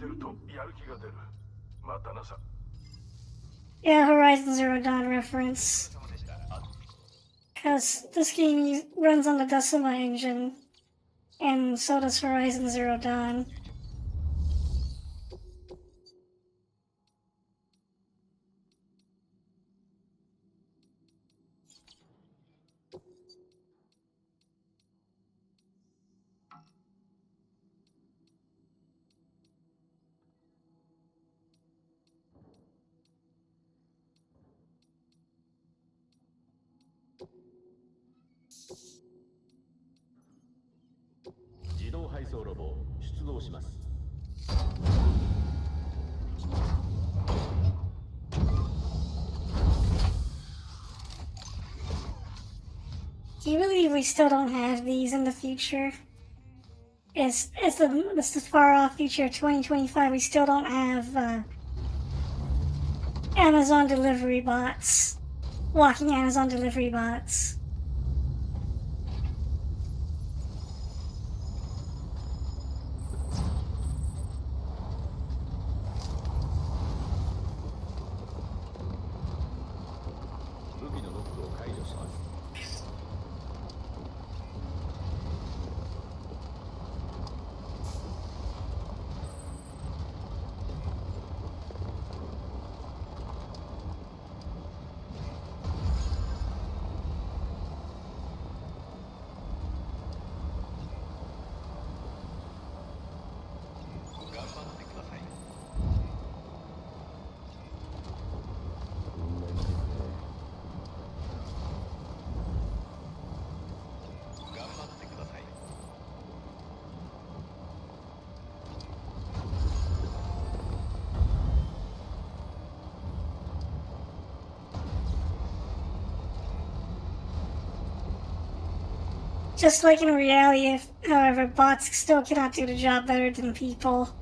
てるとやる気が出る。またなさ。 Yeah, Horizon Zero Dawn reference. Because this game runs on the Decima engine, and so does Horizon Zero Dawn. Can you believe we still don't have these in the future? It's the far off future of 2025. We still don't have Amazon delivery bots, walking Amazon delivery bots. Just like in reality, however, bots still cannot do the job better than people.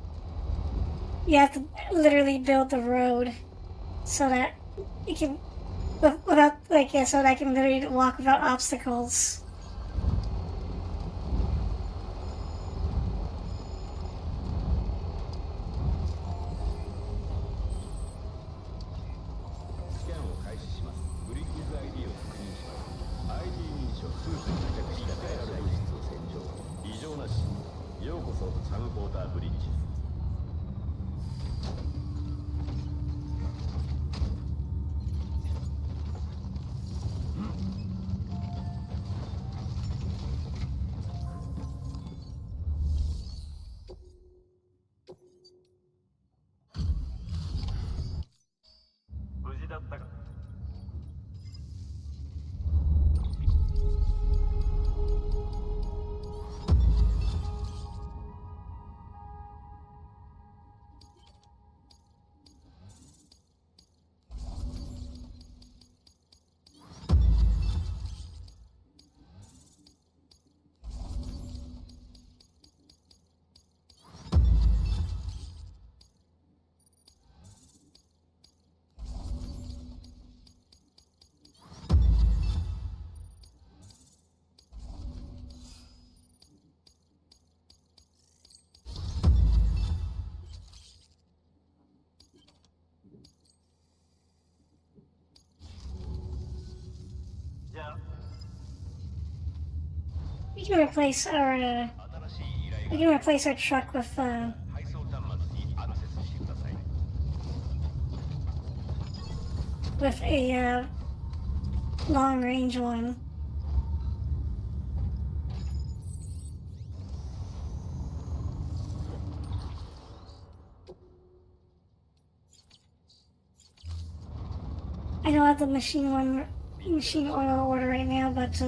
You have to literally build the road so that it can, without so that I can literally walk without obstacles. We can replace our truck with a long range one. I don't have the machine oil order right now, but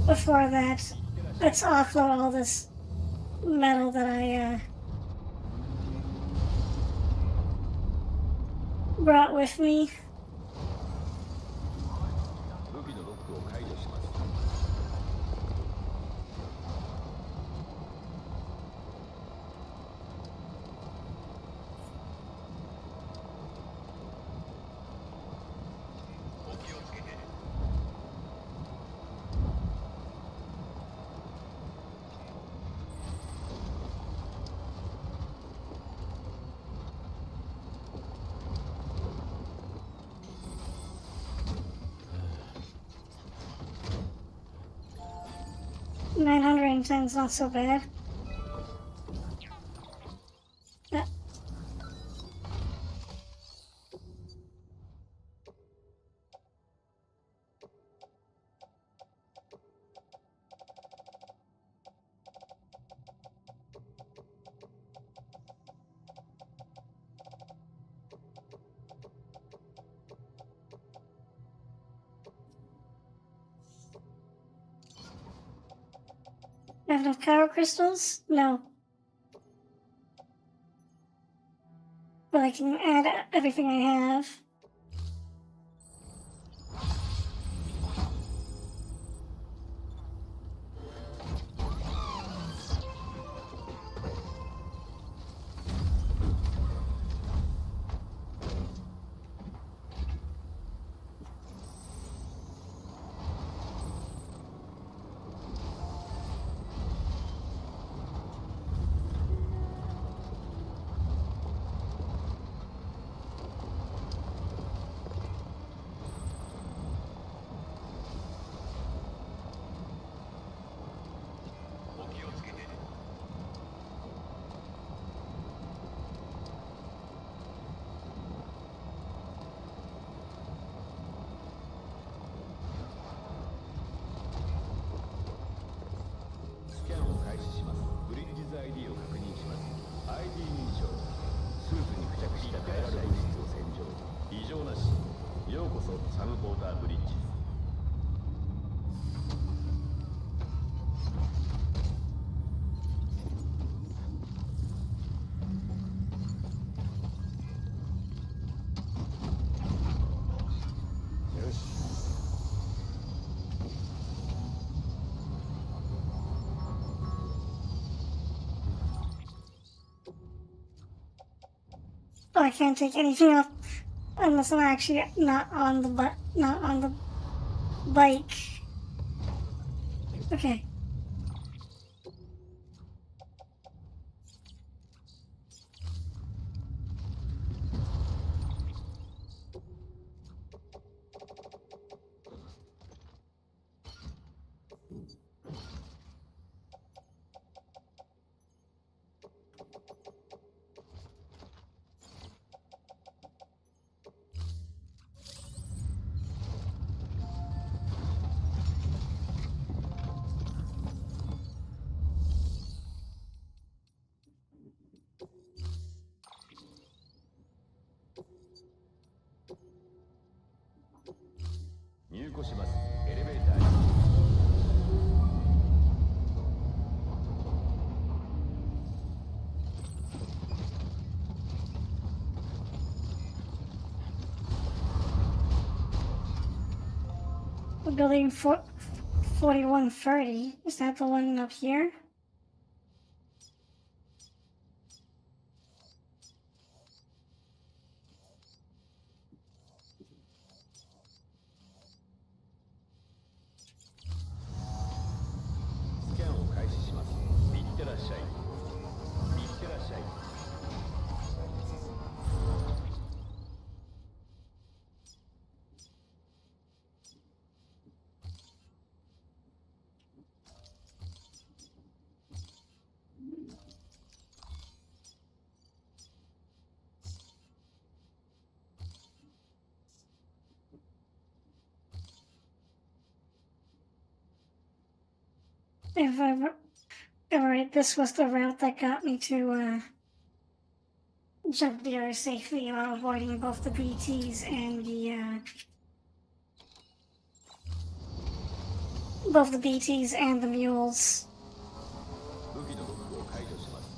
before that, let's offload all this metal that I brought with me. 910 is not so bad. Uh, I have enough power crystals? No. But I can add everything I have. ID を確認します。 ID 認証。スーツに付着した変えられ物質を洗浄。異常なし。ようこそサムポーターブリッジ。よし。Oh, I can't take anything off unless I'm actually not on the bike. Okay.入庫します。エレベーターに。Building 4130. Is that the one up here? If I alright, this was the route that got me to jump there safely while avoiding both the BTs and the mules. 武器のロックを解除します。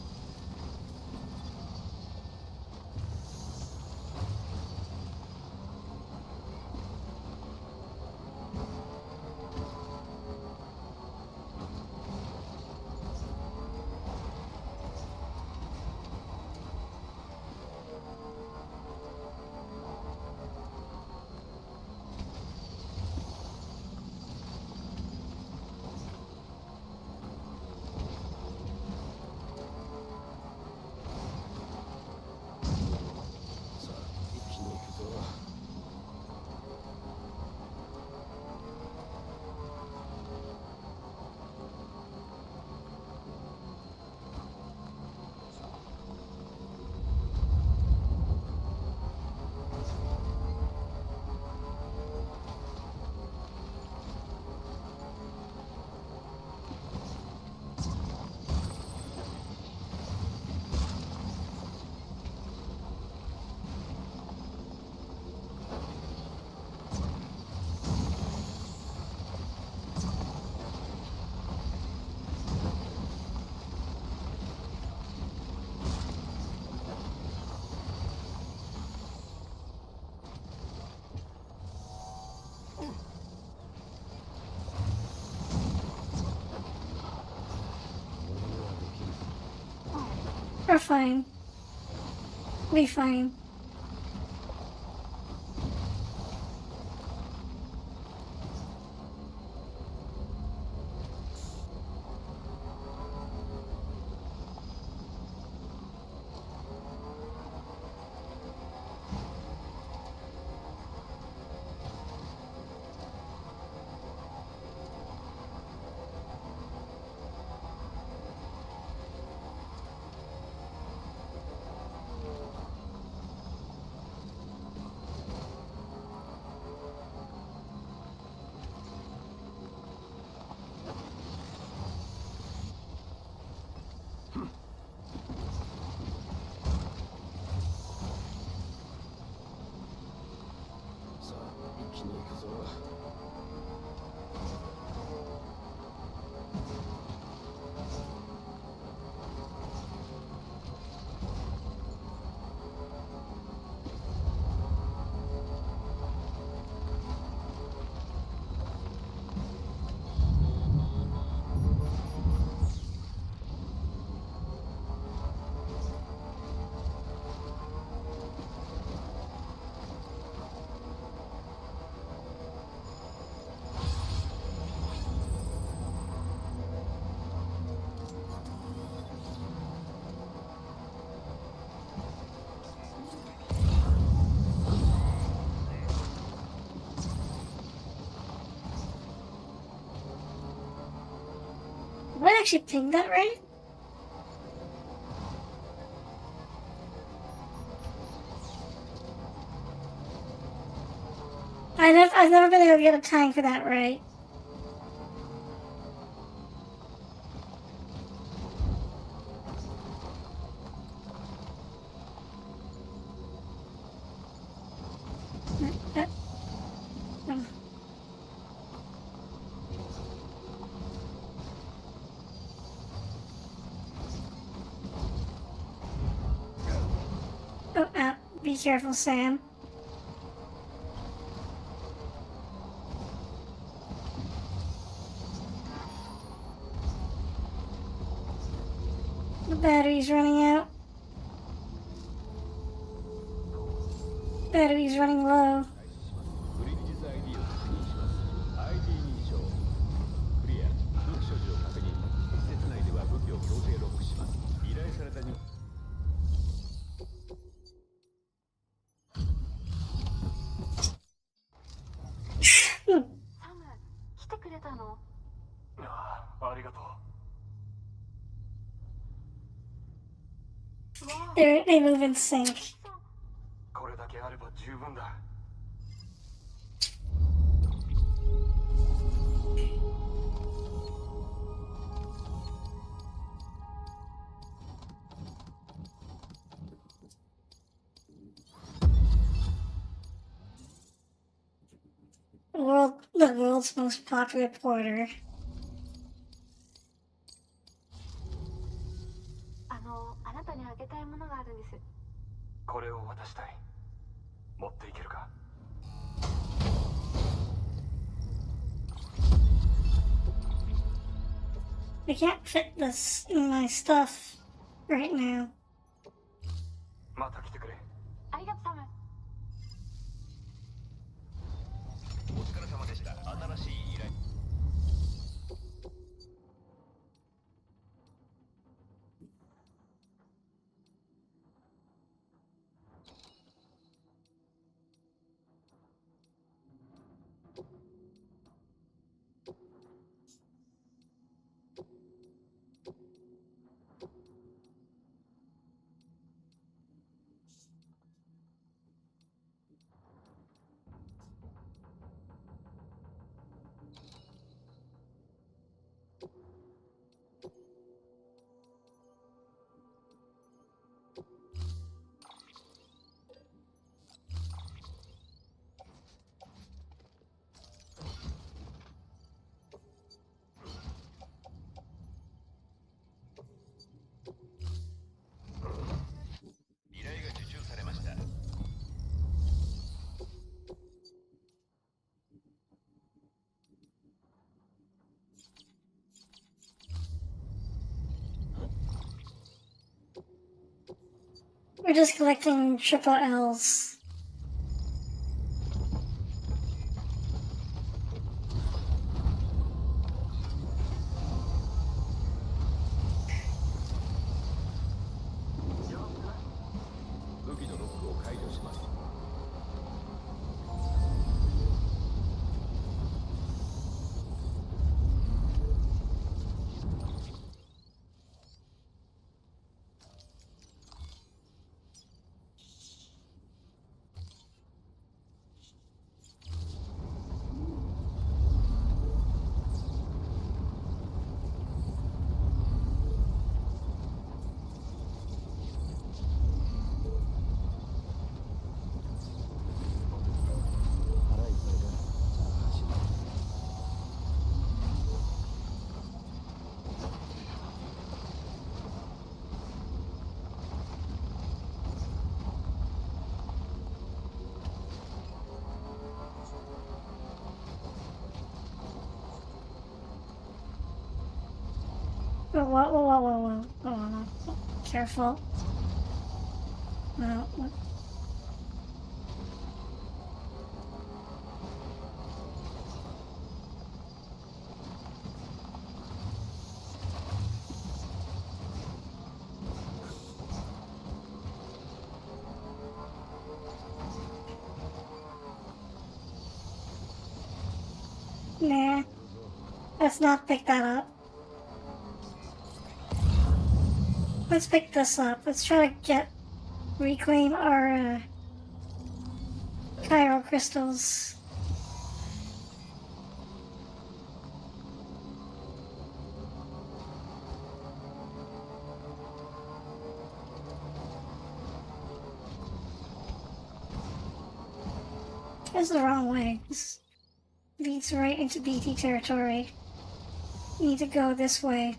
fine. We'll be fine. Did I actually ping that right? I've never been able to get a time for that right. Be careful, Sam. The battery's running out. Battery's running low. ブリッジズ ID を確認します。ID 認証クリア。武器所持を確認。施設内では武器を強制ロックします。依頼されたにサム、来てくれたの？ああ、ありがとう。They move in sync. これだけあれば十分だ。The world's most popular porter. あなたにあげたいものがあるんです。これを渡したい。持っていけるか。I can't fit this in my stuff right now. また来てくれ。ありがとう、サム。お疲れ様でした。新しい依頼。We're just collecting triple L's. Whoa. Careful. No. Nah. Let's not pick that up. Let's pick this up. Let's try to reclaim our Chiral crystals. That's the wrong way. This leads right into BT territory. We need to go this way.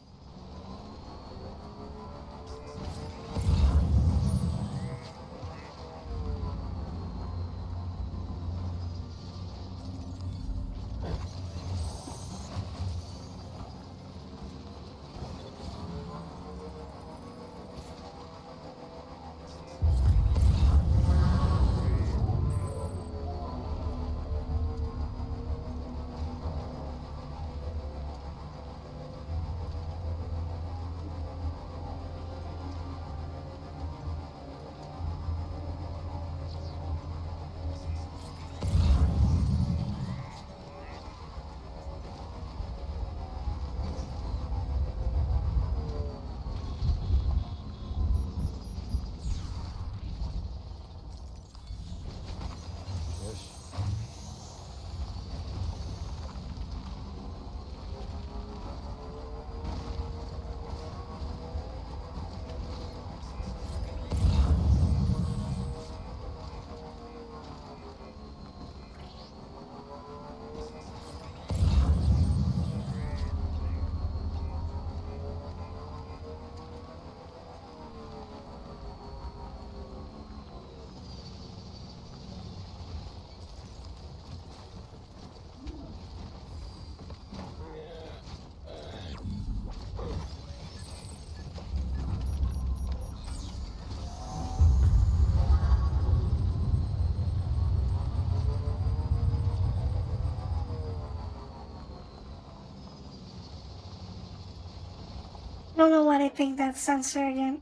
I don't know why they picked that sensor again.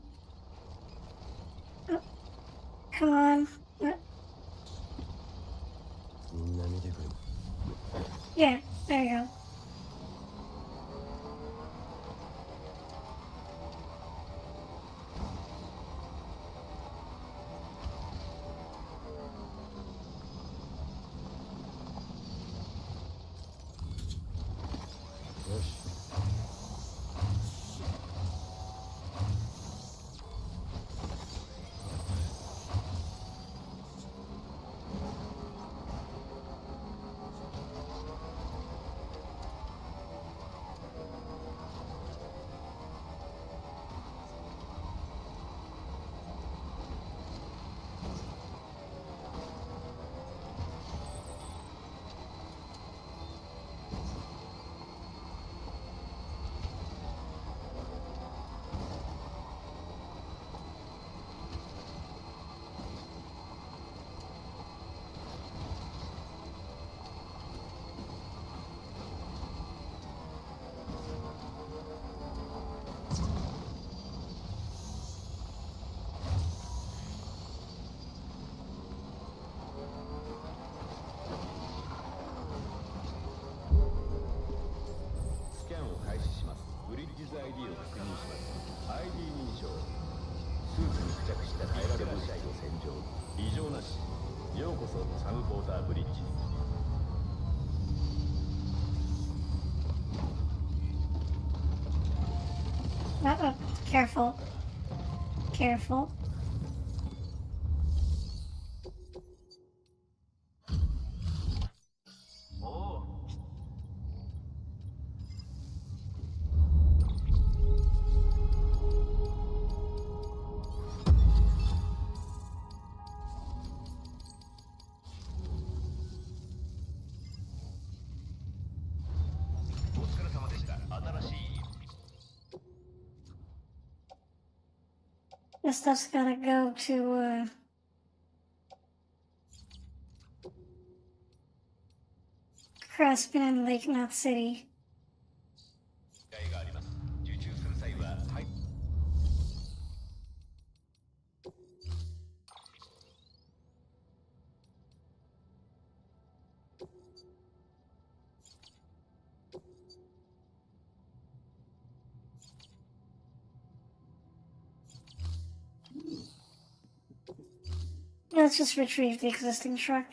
Oh, come on. Yeah, there you go. サムポーターブリッジ。 Uh-oh. Careful. Careful. Oh. お疲れ様でした。新しい This stuff's gotta go to, Crespin and Lake Knot City. 依頼があります。受注する際は、はい。 Let's just retrieve the existing truck.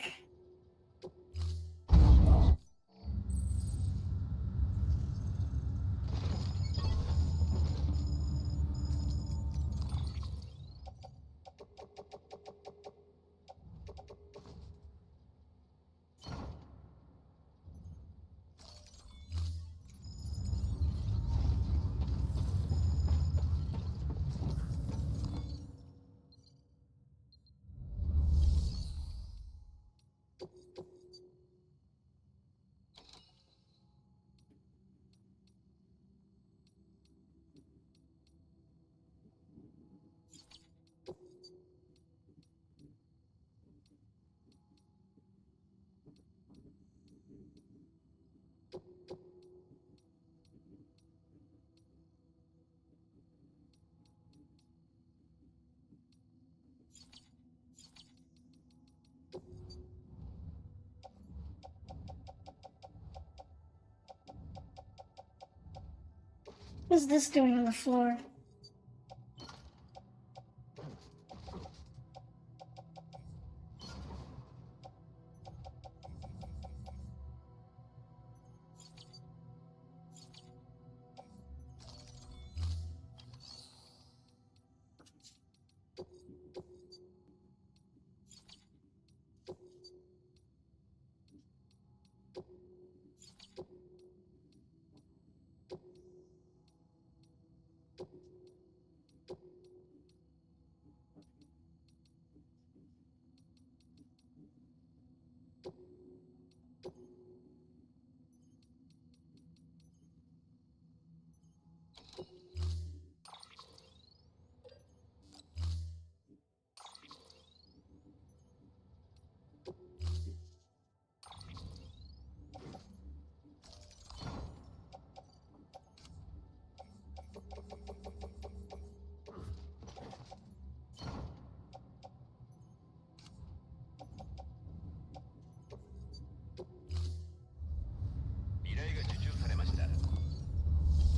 What's this doing on the floor?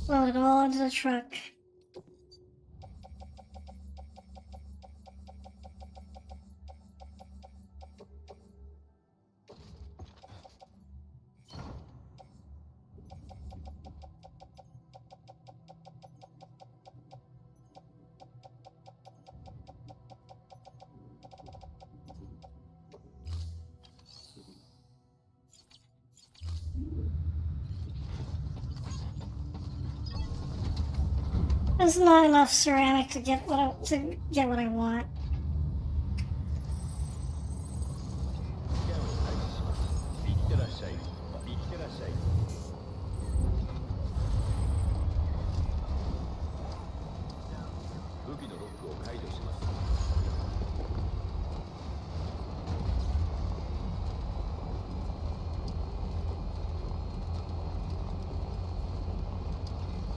Load it all into the truck. There's not enough ceramic to get what I want. スキャンを開始します。いってらっしゃい。いってらっしゃい。武器のロックを解除します。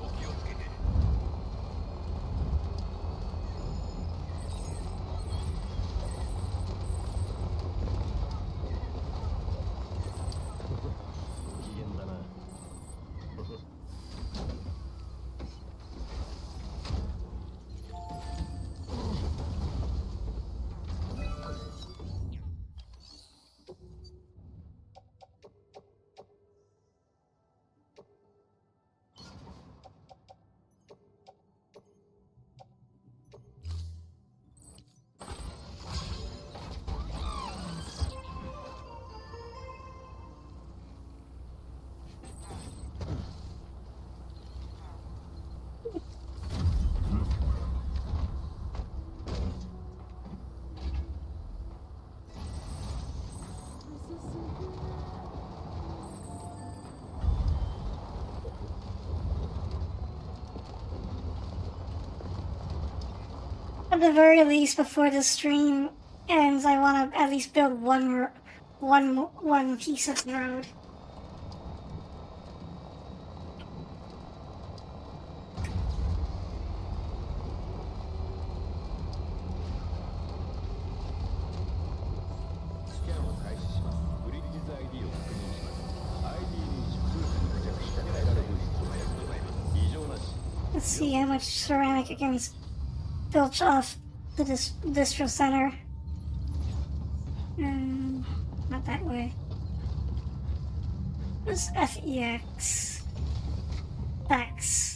お気をつけて。At the very least, before the stream ends, I want to at least build one piece of road. Let's see how much ceramic it can filch off the distro center. Not that way. What's FEX? X.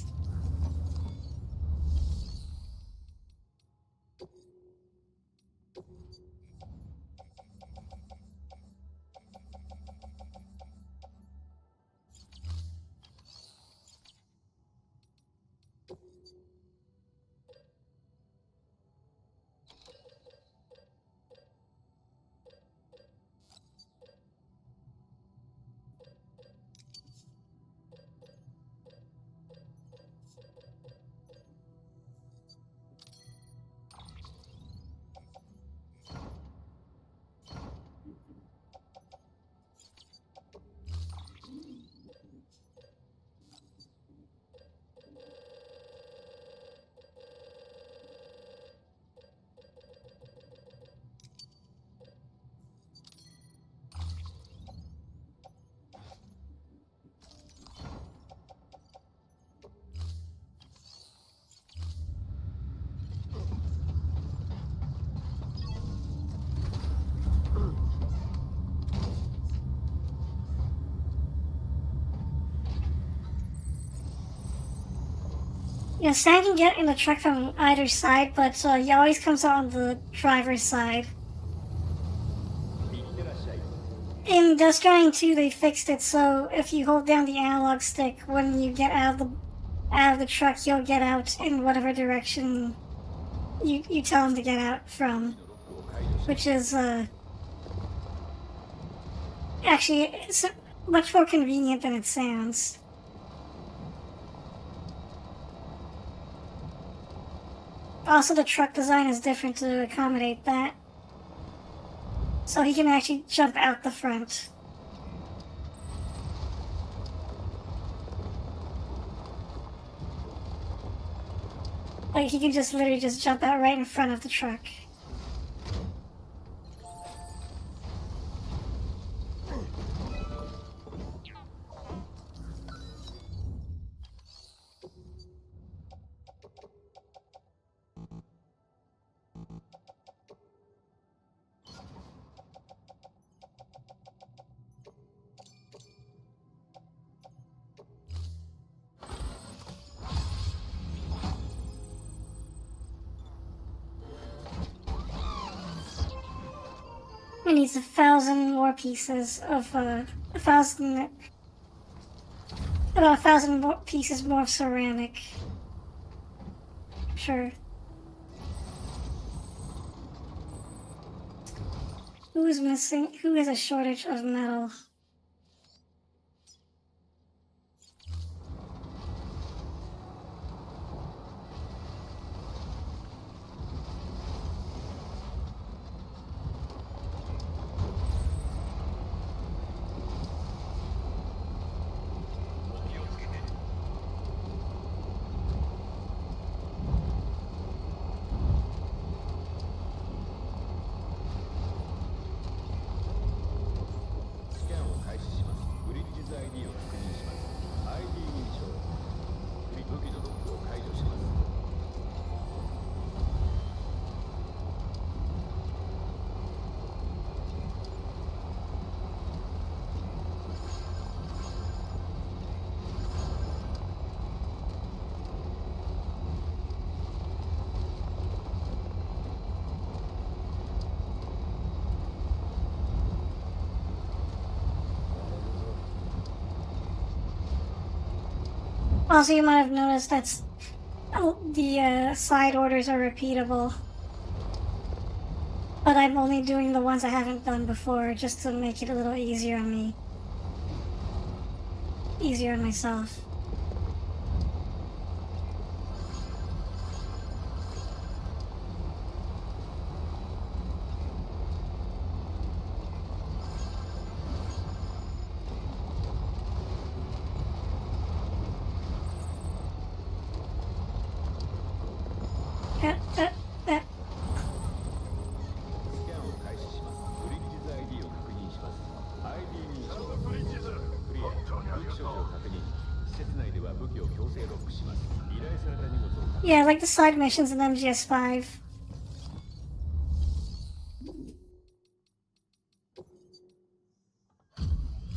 Yeah, Sam can get in the truck from either side, but he always comes out on the driver's side. In Death Stranding 2, they fixed it so if you hold down the analog stick when you get out of the truck, you'll get out in whatever direction you tell him to get out from, which is actually it's much more convenient than it sounds. Also, the truck design is different to accommodate that. So he can actually jump out the front. Like, he can just literally just jump out right in front of the truck. It needs 1,000 more pieces of, about 1,000 more pieces more of ceramic. Sure. Who's missing? Who has a shortage of metal? Also, you might have noticed that the side orders are repeatable. But I'm only doing the ones I haven't done before, just to make it a little easier on me. Easier on myself. スキャンを開始します。ブリッジズ ID を確認します。ID 認証。クリア。武器所持を確認。施設内では武器を強制ロックします。依頼された荷物を確認。 Yeah, like the side missions in MGS5.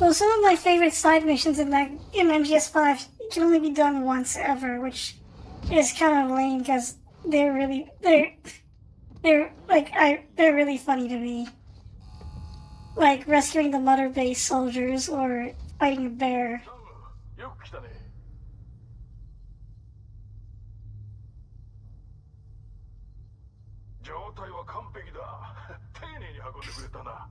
Well, some of my favorite side missions in MGS5 can only be done once ever, which is kind of lame because they're really funny to me. Like rescuing the Mother Base soldiers or fighting a bear. よく来たね。状態は完璧だ。丁寧に運んでくれたな。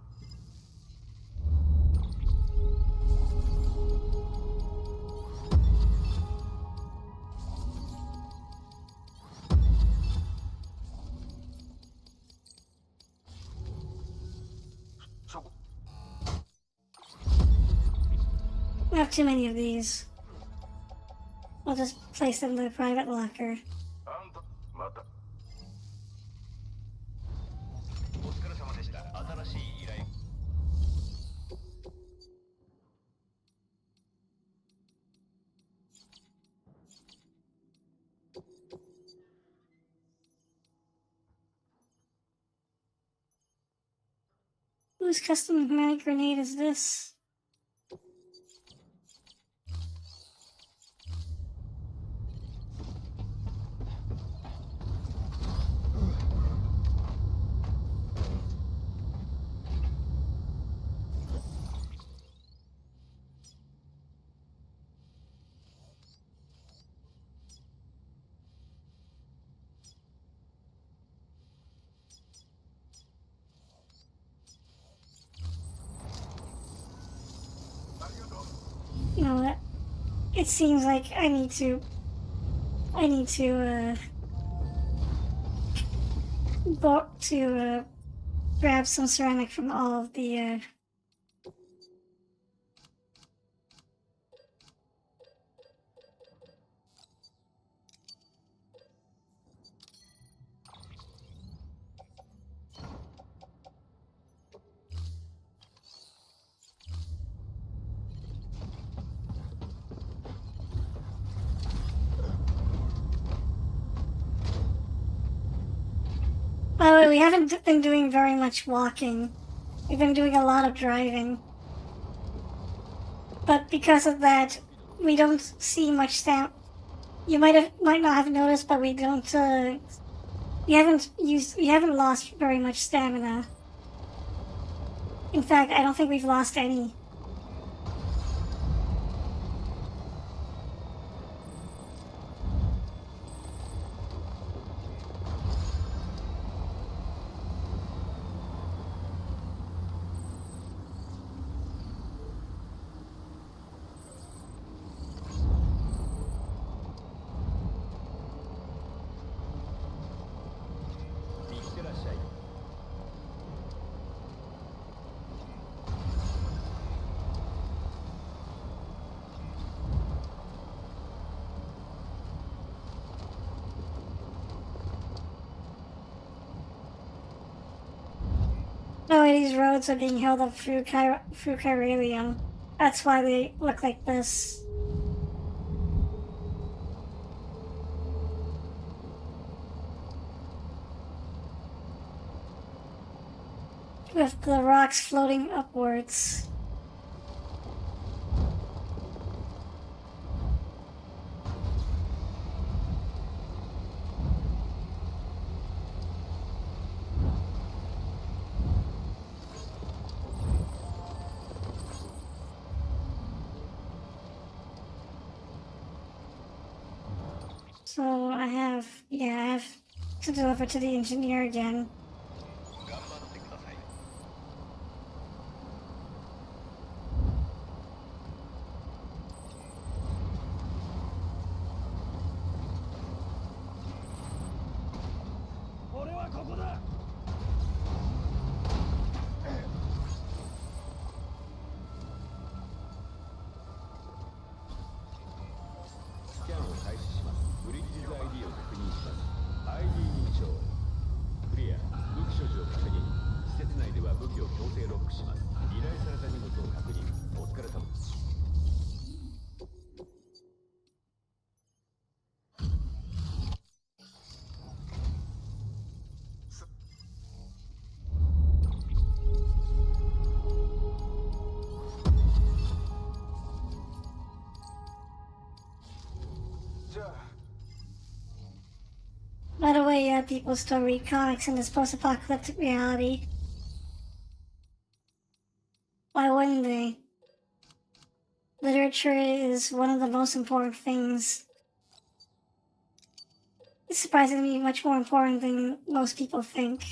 Not too many of these. I'll just place them in the private locker. あんたまた。お疲れ様でした。新しい依頼。Whose custom magnetic grenade is this? You know what? It seems like I need to grab some ceramic from all of the By the way, we haven't been doing very much walking. We've been doing a lot of driving. But because of that, we don't see much stamina. You might not have noticed, but we haven't lost very much stamina. In fact, I don't think we've lost any. No way these roads are being held up through chiralium. That's why they look like this. With the rocks floating upwards. So I have to deliver to the engineer again. ID 認 why people still read comics in this post-apocalyptic reality. Why wouldn't they? Literature is one of the most important things. It's surprisingly much more important than most people think.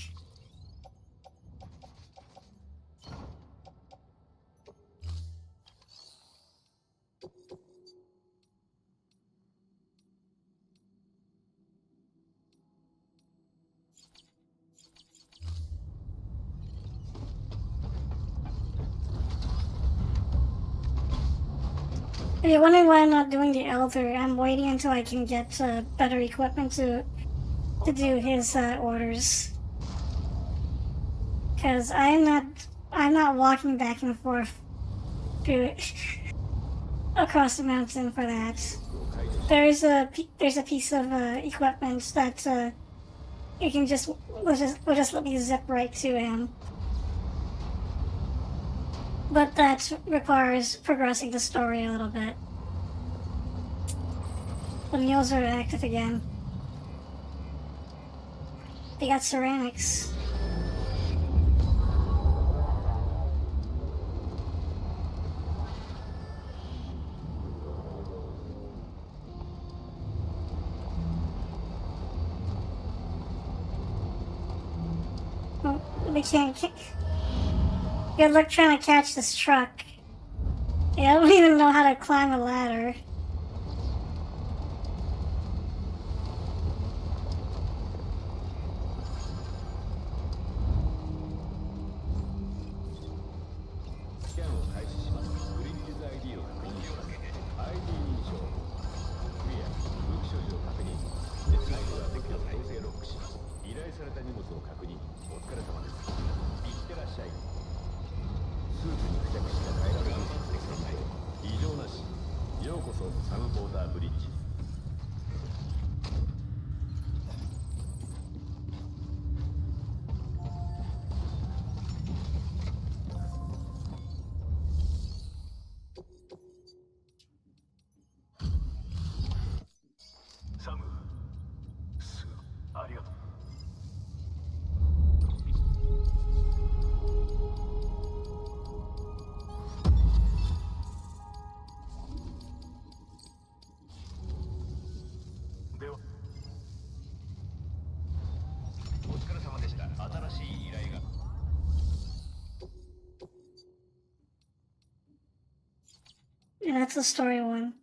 If you're wondering why I'm not doing the Elder, I'm waiting until I can get better equipment to do his orders. Cause I'm not walking back and forth through across the mountain for that. There's a piece of equipment that you can just will just let me zip right to him. But that requires progressing the story a little bit. The mules are active again. They got ceramics. Oh, we can't. Good luck trying to catch this truck. Yeah, I don't even know how to climb a ladder. Yeah, that's the story one.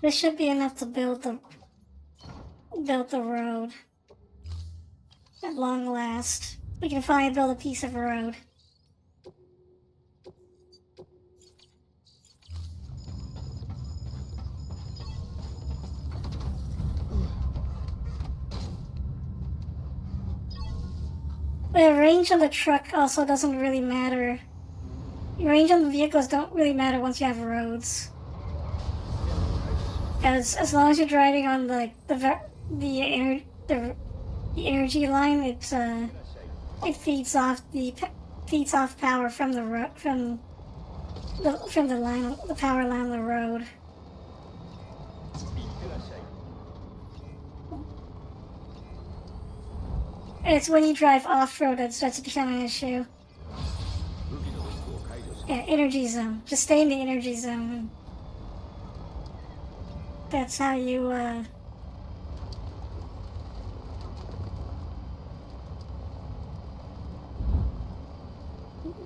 This should be enough to build the road. At long last, we can finally build a piece of road. The range of the truck also doesn't really matter. The range of the vehicles don't really matter once you have roads. As long as you're driving on the energy line, it feeds off power from the power line on the road. And it's when you drive off-road that starts to become an issue. Yeah, energy zone. Just stay in the energy zone. That's how you,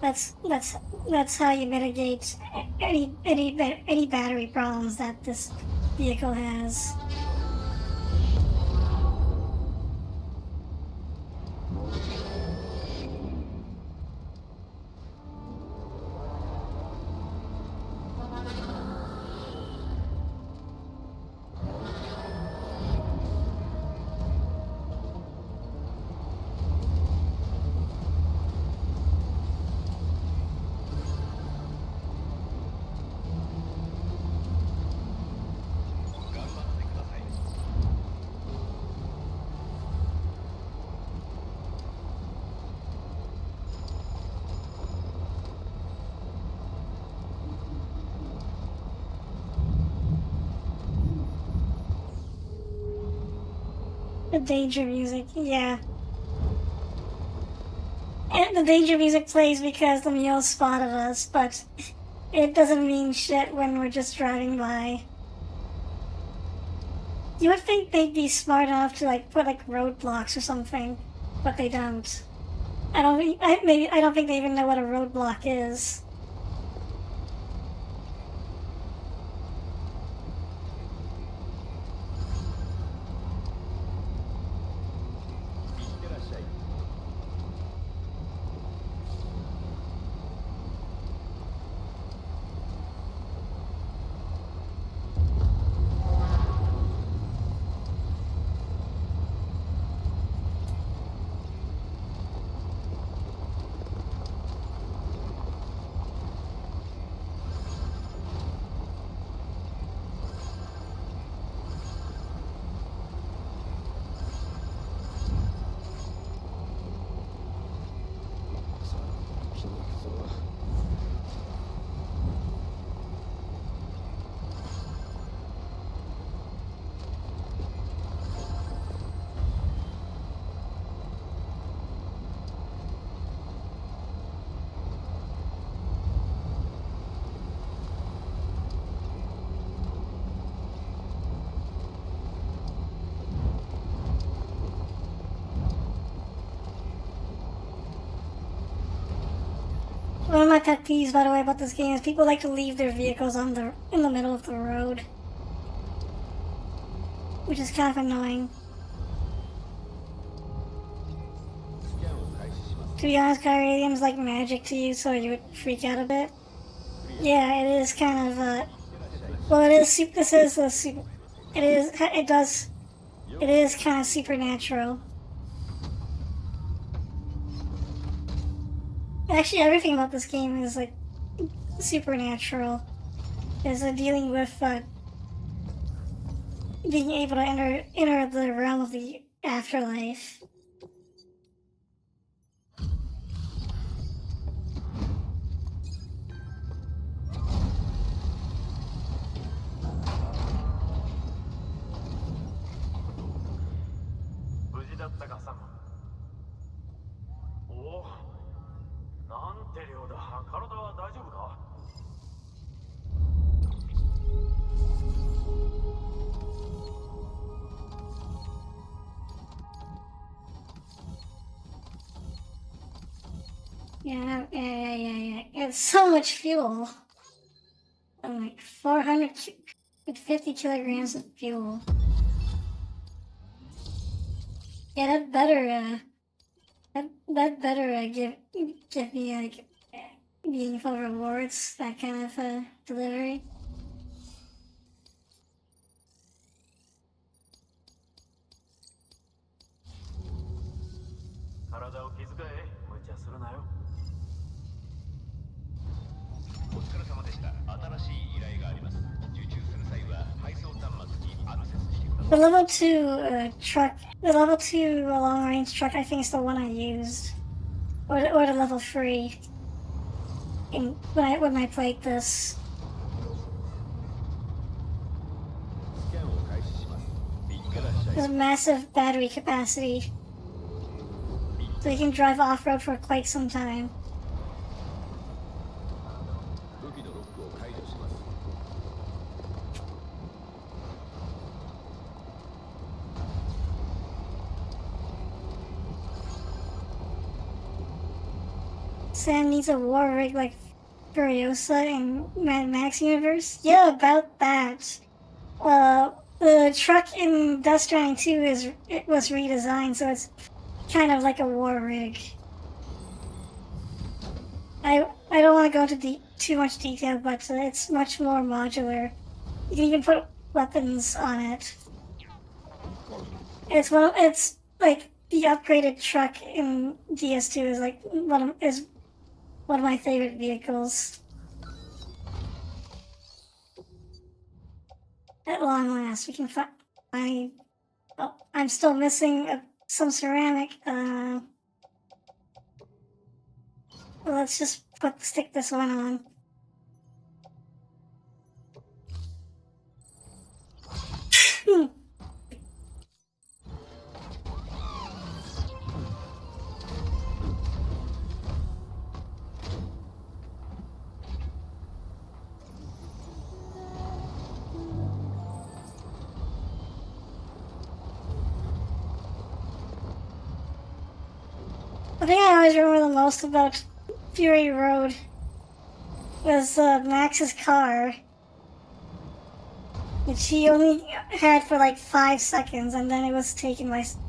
that's how you mitigate any battery problems that this vehicle has. The danger music, yeah. And the danger music plays because the mule spotted us, but it doesn't mean shit when we're just driving by. You would think they'd be smart enough to like put like roadblocks or something, but they don't. I don't think they even know what a roadblock is. いってらっしゃい。さあ、気の行くぞ。One of my pet peeves, by the way, about this game is people like to leave their vehicles in the middle of the road, which is kind of annoying. スキャンを開始します。 To be honest, Kyridium's like magic to you, so you would freak out a bit. Yeah, it is kind of, well, it is, this is a super, it is kind of supernatural. Actually, everything about this game is, like, supernatural. Is dealing with, being able to enter the realm of the afterlife. Yeah. It's so much fuel. Like 450 kilograms of fuel. Yeah, that better, give me, like, meaningful rewards, that kind of, delivery. The level 2 truck, the level 2 long range truck, I think is the one I used, or the level 3. When I played this. スキャンを開始します。いってらっしゃい。 There's massive battery capacity, so you can drive off-road for quite some time. 武器のロックを解除します。 Sam needs a war rig like Furiosa in Mad Max universe? Yeah, about that. The truck in Death Stranding 2 was redesigned, so it's kind of like a war rig. I don't want to go into too much detail, but it's much more modular. You can even put weapons on it. It's like the upgraded truck in DS2 is like one of my favorite vehicles. At long last, we can find. Oh, I'm still missing some ceramic. Let's just stick this one on. The thing I always remember the most about Fury Road was Max's car, which he only had for like 5 seconds, and then it was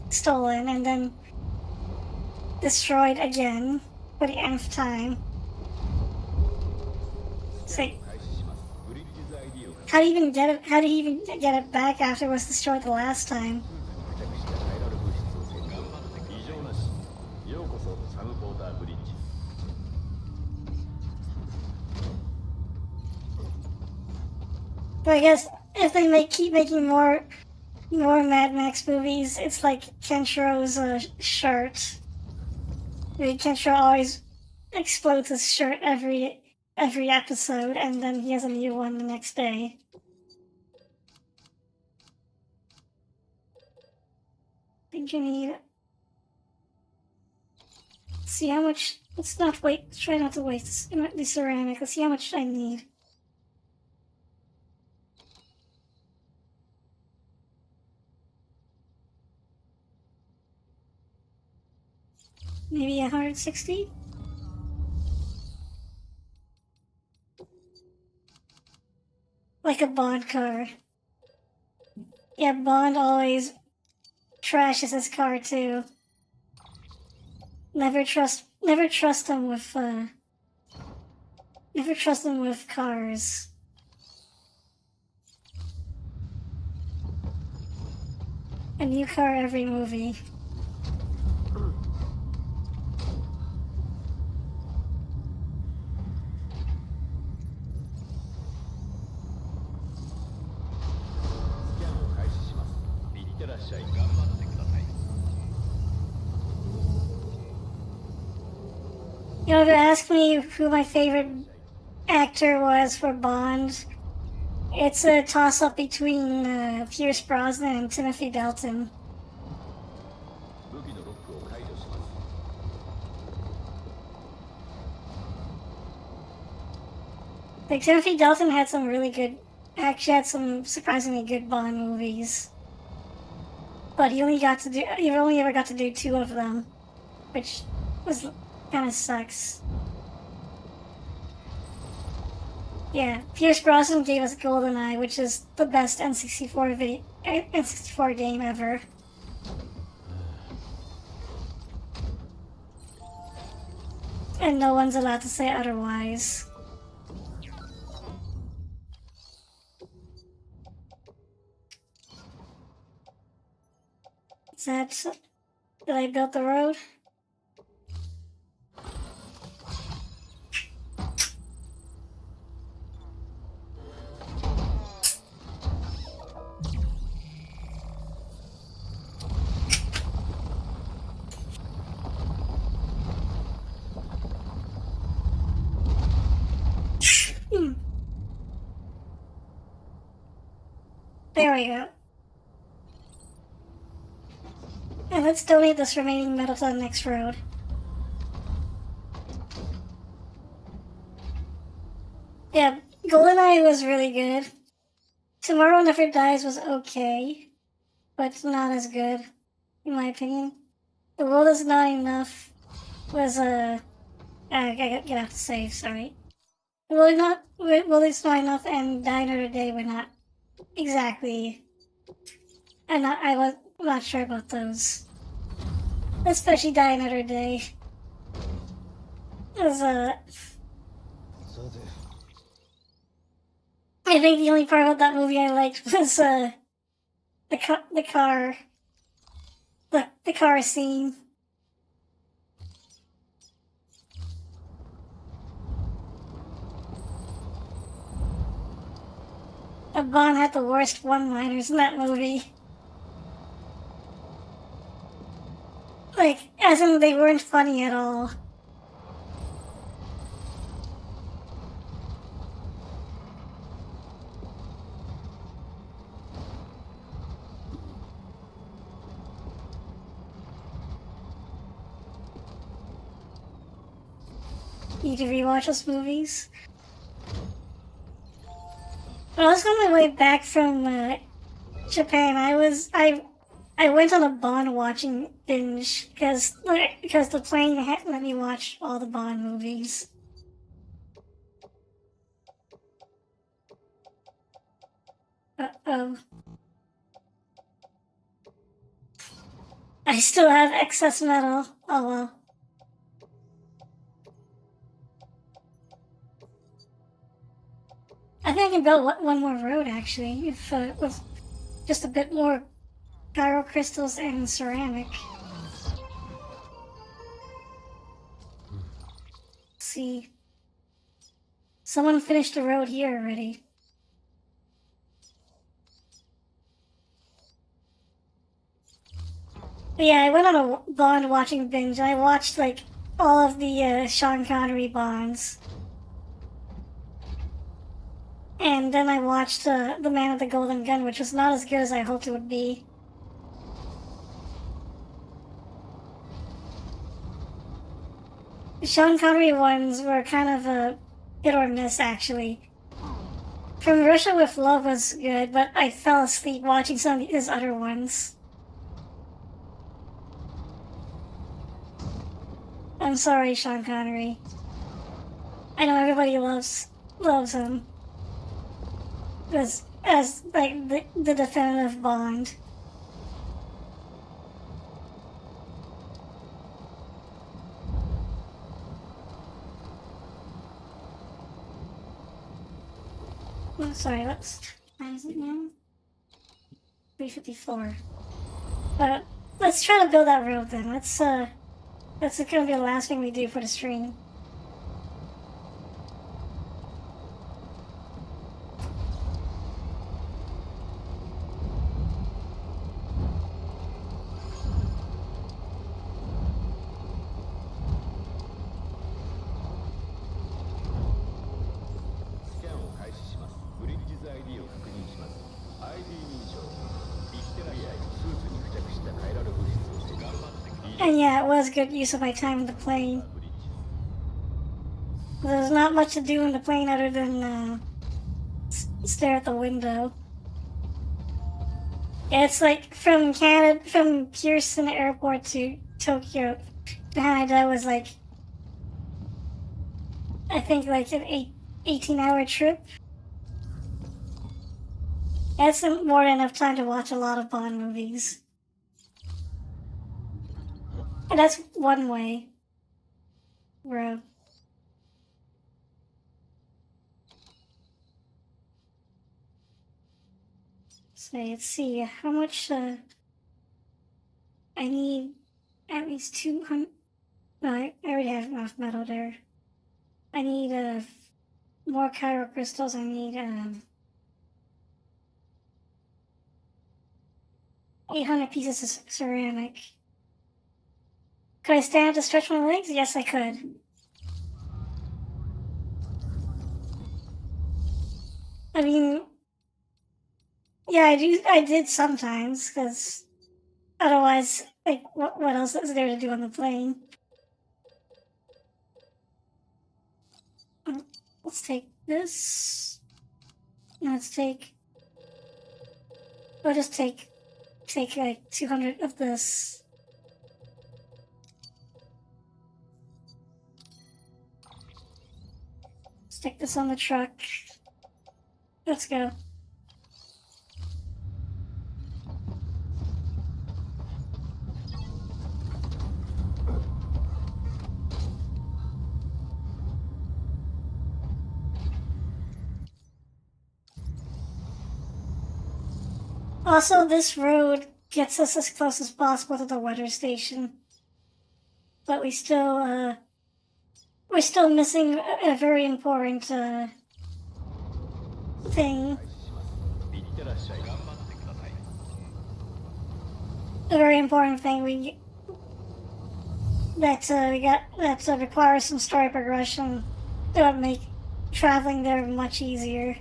stolen, and then destroyed again for the nth time. So, how did he even get it? How did he even get it back after it was destroyed the last time? But I guess if they keep making more Mad Max movies, it's like Kenshiro's shirt. Kenshiro always explodes his shirt every episode, and then he has a new one the next day. I think you need. See how much. Let's try not to waste the ceramic. Let's see how much I need. Maybe 160? Like a Bond car. Yeah, Bond always trashes his car too. Never trust him with cars. A new car every movie. You know, if you ask me who my favorite actor was for Bond, it's a toss-up between Pierce Brosnan and Timothy Dalton. Like, Timothy Dalton had some some surprisingly good Bond movies. But he only ever got to do 2 of them, which kind of sucks. Yeah, Pierce Brosnan gave us GoldenEye, which is the best N64 game ever. And no one's allowed to say otherwise. Did I build the road? There we go. And let's donate this remaining metal to the next road. Yeah, GoldenEye was really good. Tomorrow Never Dies was okay, but not as good, in my opinion. The World Is Not Enough was I get out to save, sorry. The World Is Not Enough and Die Another Day were not exactly. I was not sure about those. Especially Die Another Day. It was I think the only part about that movie I liked was the car scene. Bond had the worst one-liners in that movie. Like, as in they weren't funny at all. Need to rewatch those movies. When I was on my way back from Japan, I I went on a Bond watching binge because the plane had let me watch all the Bond movies. Uh-oh. I still have excess metal. Oh well. I think I can build one more road actually, if with just a bit more pyro crystals and ceramic. Let's see. Someone finished the road here already. But yeah, I went on a Bond watching binge. I watched like all of the Sean Connery Bonds. And then I watched The Man with the Golden Gun, which was not as good as I hoped it would be. The Sean Connery ones were kind of a hit or miss, actually. From Russia with Love was good, but I fell asleep watching some of his other ones. I'm sorry, Sean Connery. I know everybody loves him. As like the definitive Bond. Oh, sorry, what time is it now? 3:54. But let's try to build that road then. That's gonna be the last thing we do for the stream. And yeah, it was good use of my time in the plane. There's not much to do in the plane other than stare at the window. Yeah, it's like from Pearson Airport to Tokyo to Haneda was like, I think like an 18-hour trip. That's more than enough time to watch a lot of Bond movies. And that's one way road. So let's see how much I need. At least 200. No, I already have enough metal there. I need more Cairo crystals. I need 800 pieces of ceramic. Could I stand to stretch my legs? Yes, I could. I mean, yeah, I did sometimes, because otherwise, like, what else is there to do on the plane? Let's take this. Let's take. We'll just take like 200 of this. Stick this on the truck. Let's go. Also, this road gets us as close as possible to the weather station. But we're still missing a very important thing. A very important thing that requires some story progression that would make traveling there much easier.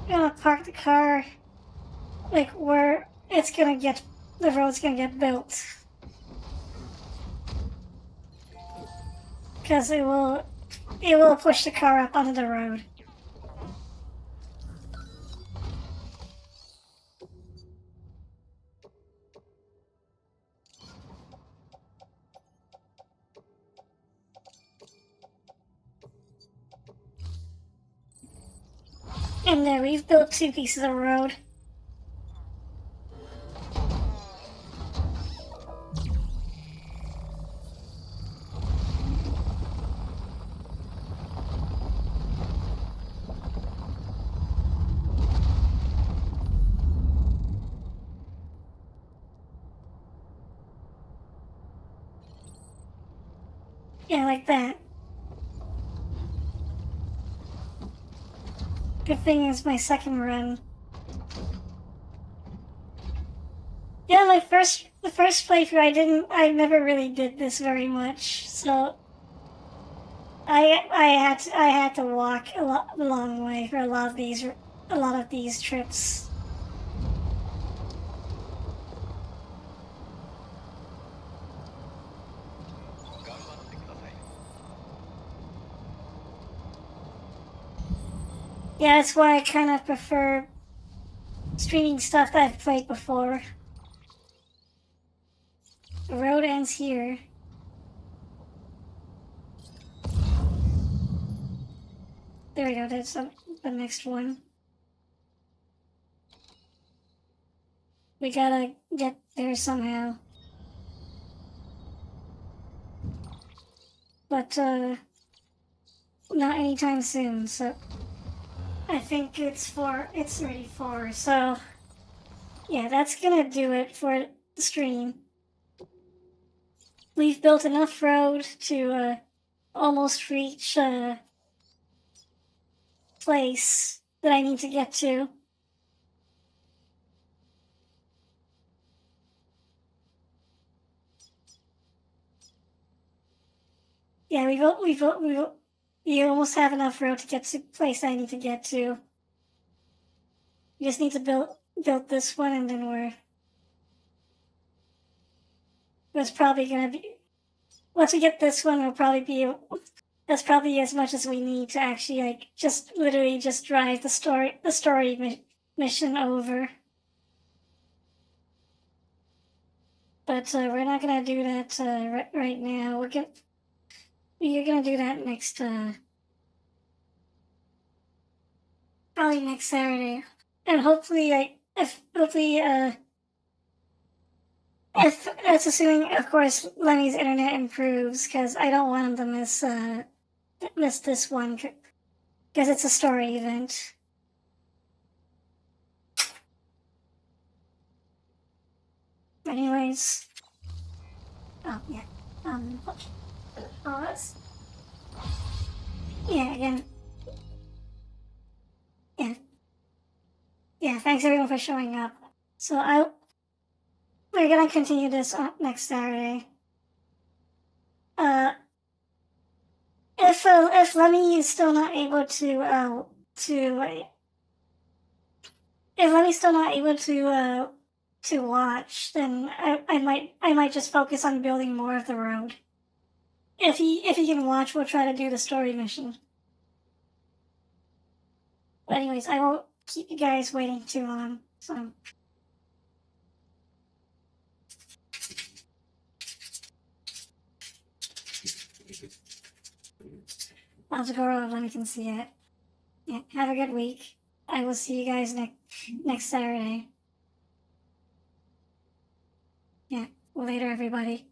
gonna park the car like where it's gonna get, the road's gonna get built. Because it will push the car up onto the road. And there, we've built 2 pieces of road. Yeah, like that. Good thing it's my second run. Yeah, the first playthrough, I never really did this very much, so I had to walk a long way for a lot of these trips. Yeah, that's why I kind of prefer streaming stuff that I've played before. The road ends here. There we go, that's the next one. We gotta get there somehow. But, not anytime soon, so I think it's already 4, so yeah, that's gonna do it for the stream. We've built enough road to almost reach a place that I need to get to. Yeah, we almost have enough road to get to the place I need to get to. We just need to build this one, and then it's probably gonna be, once we get this one, that's probably as much as we need to actually like just literally just drive the story mission over. But we're not gonna do that right now. We're gonna do that next probably next Saturday, and hopefully if that's assuming, of course, Lenny's internet improves, because I don't want him to miss this one, because it's a story event. Anyways, oh yeah, pause. Yeah, again. Yeah. Thanks everyone for showing up. So we're gonna continue this on next Saturday. If Lemmy is still not able if Lemmy's still not able to watch, then I might just focus on building more of the road. If he can watch, we'll try to do the story mission. But anyways, I won't keep you guys waiting too long. So I'll just go over Lemmy can see it. Yeah, have a good week. I will see you guys next Saturday. Yeah, later everybody.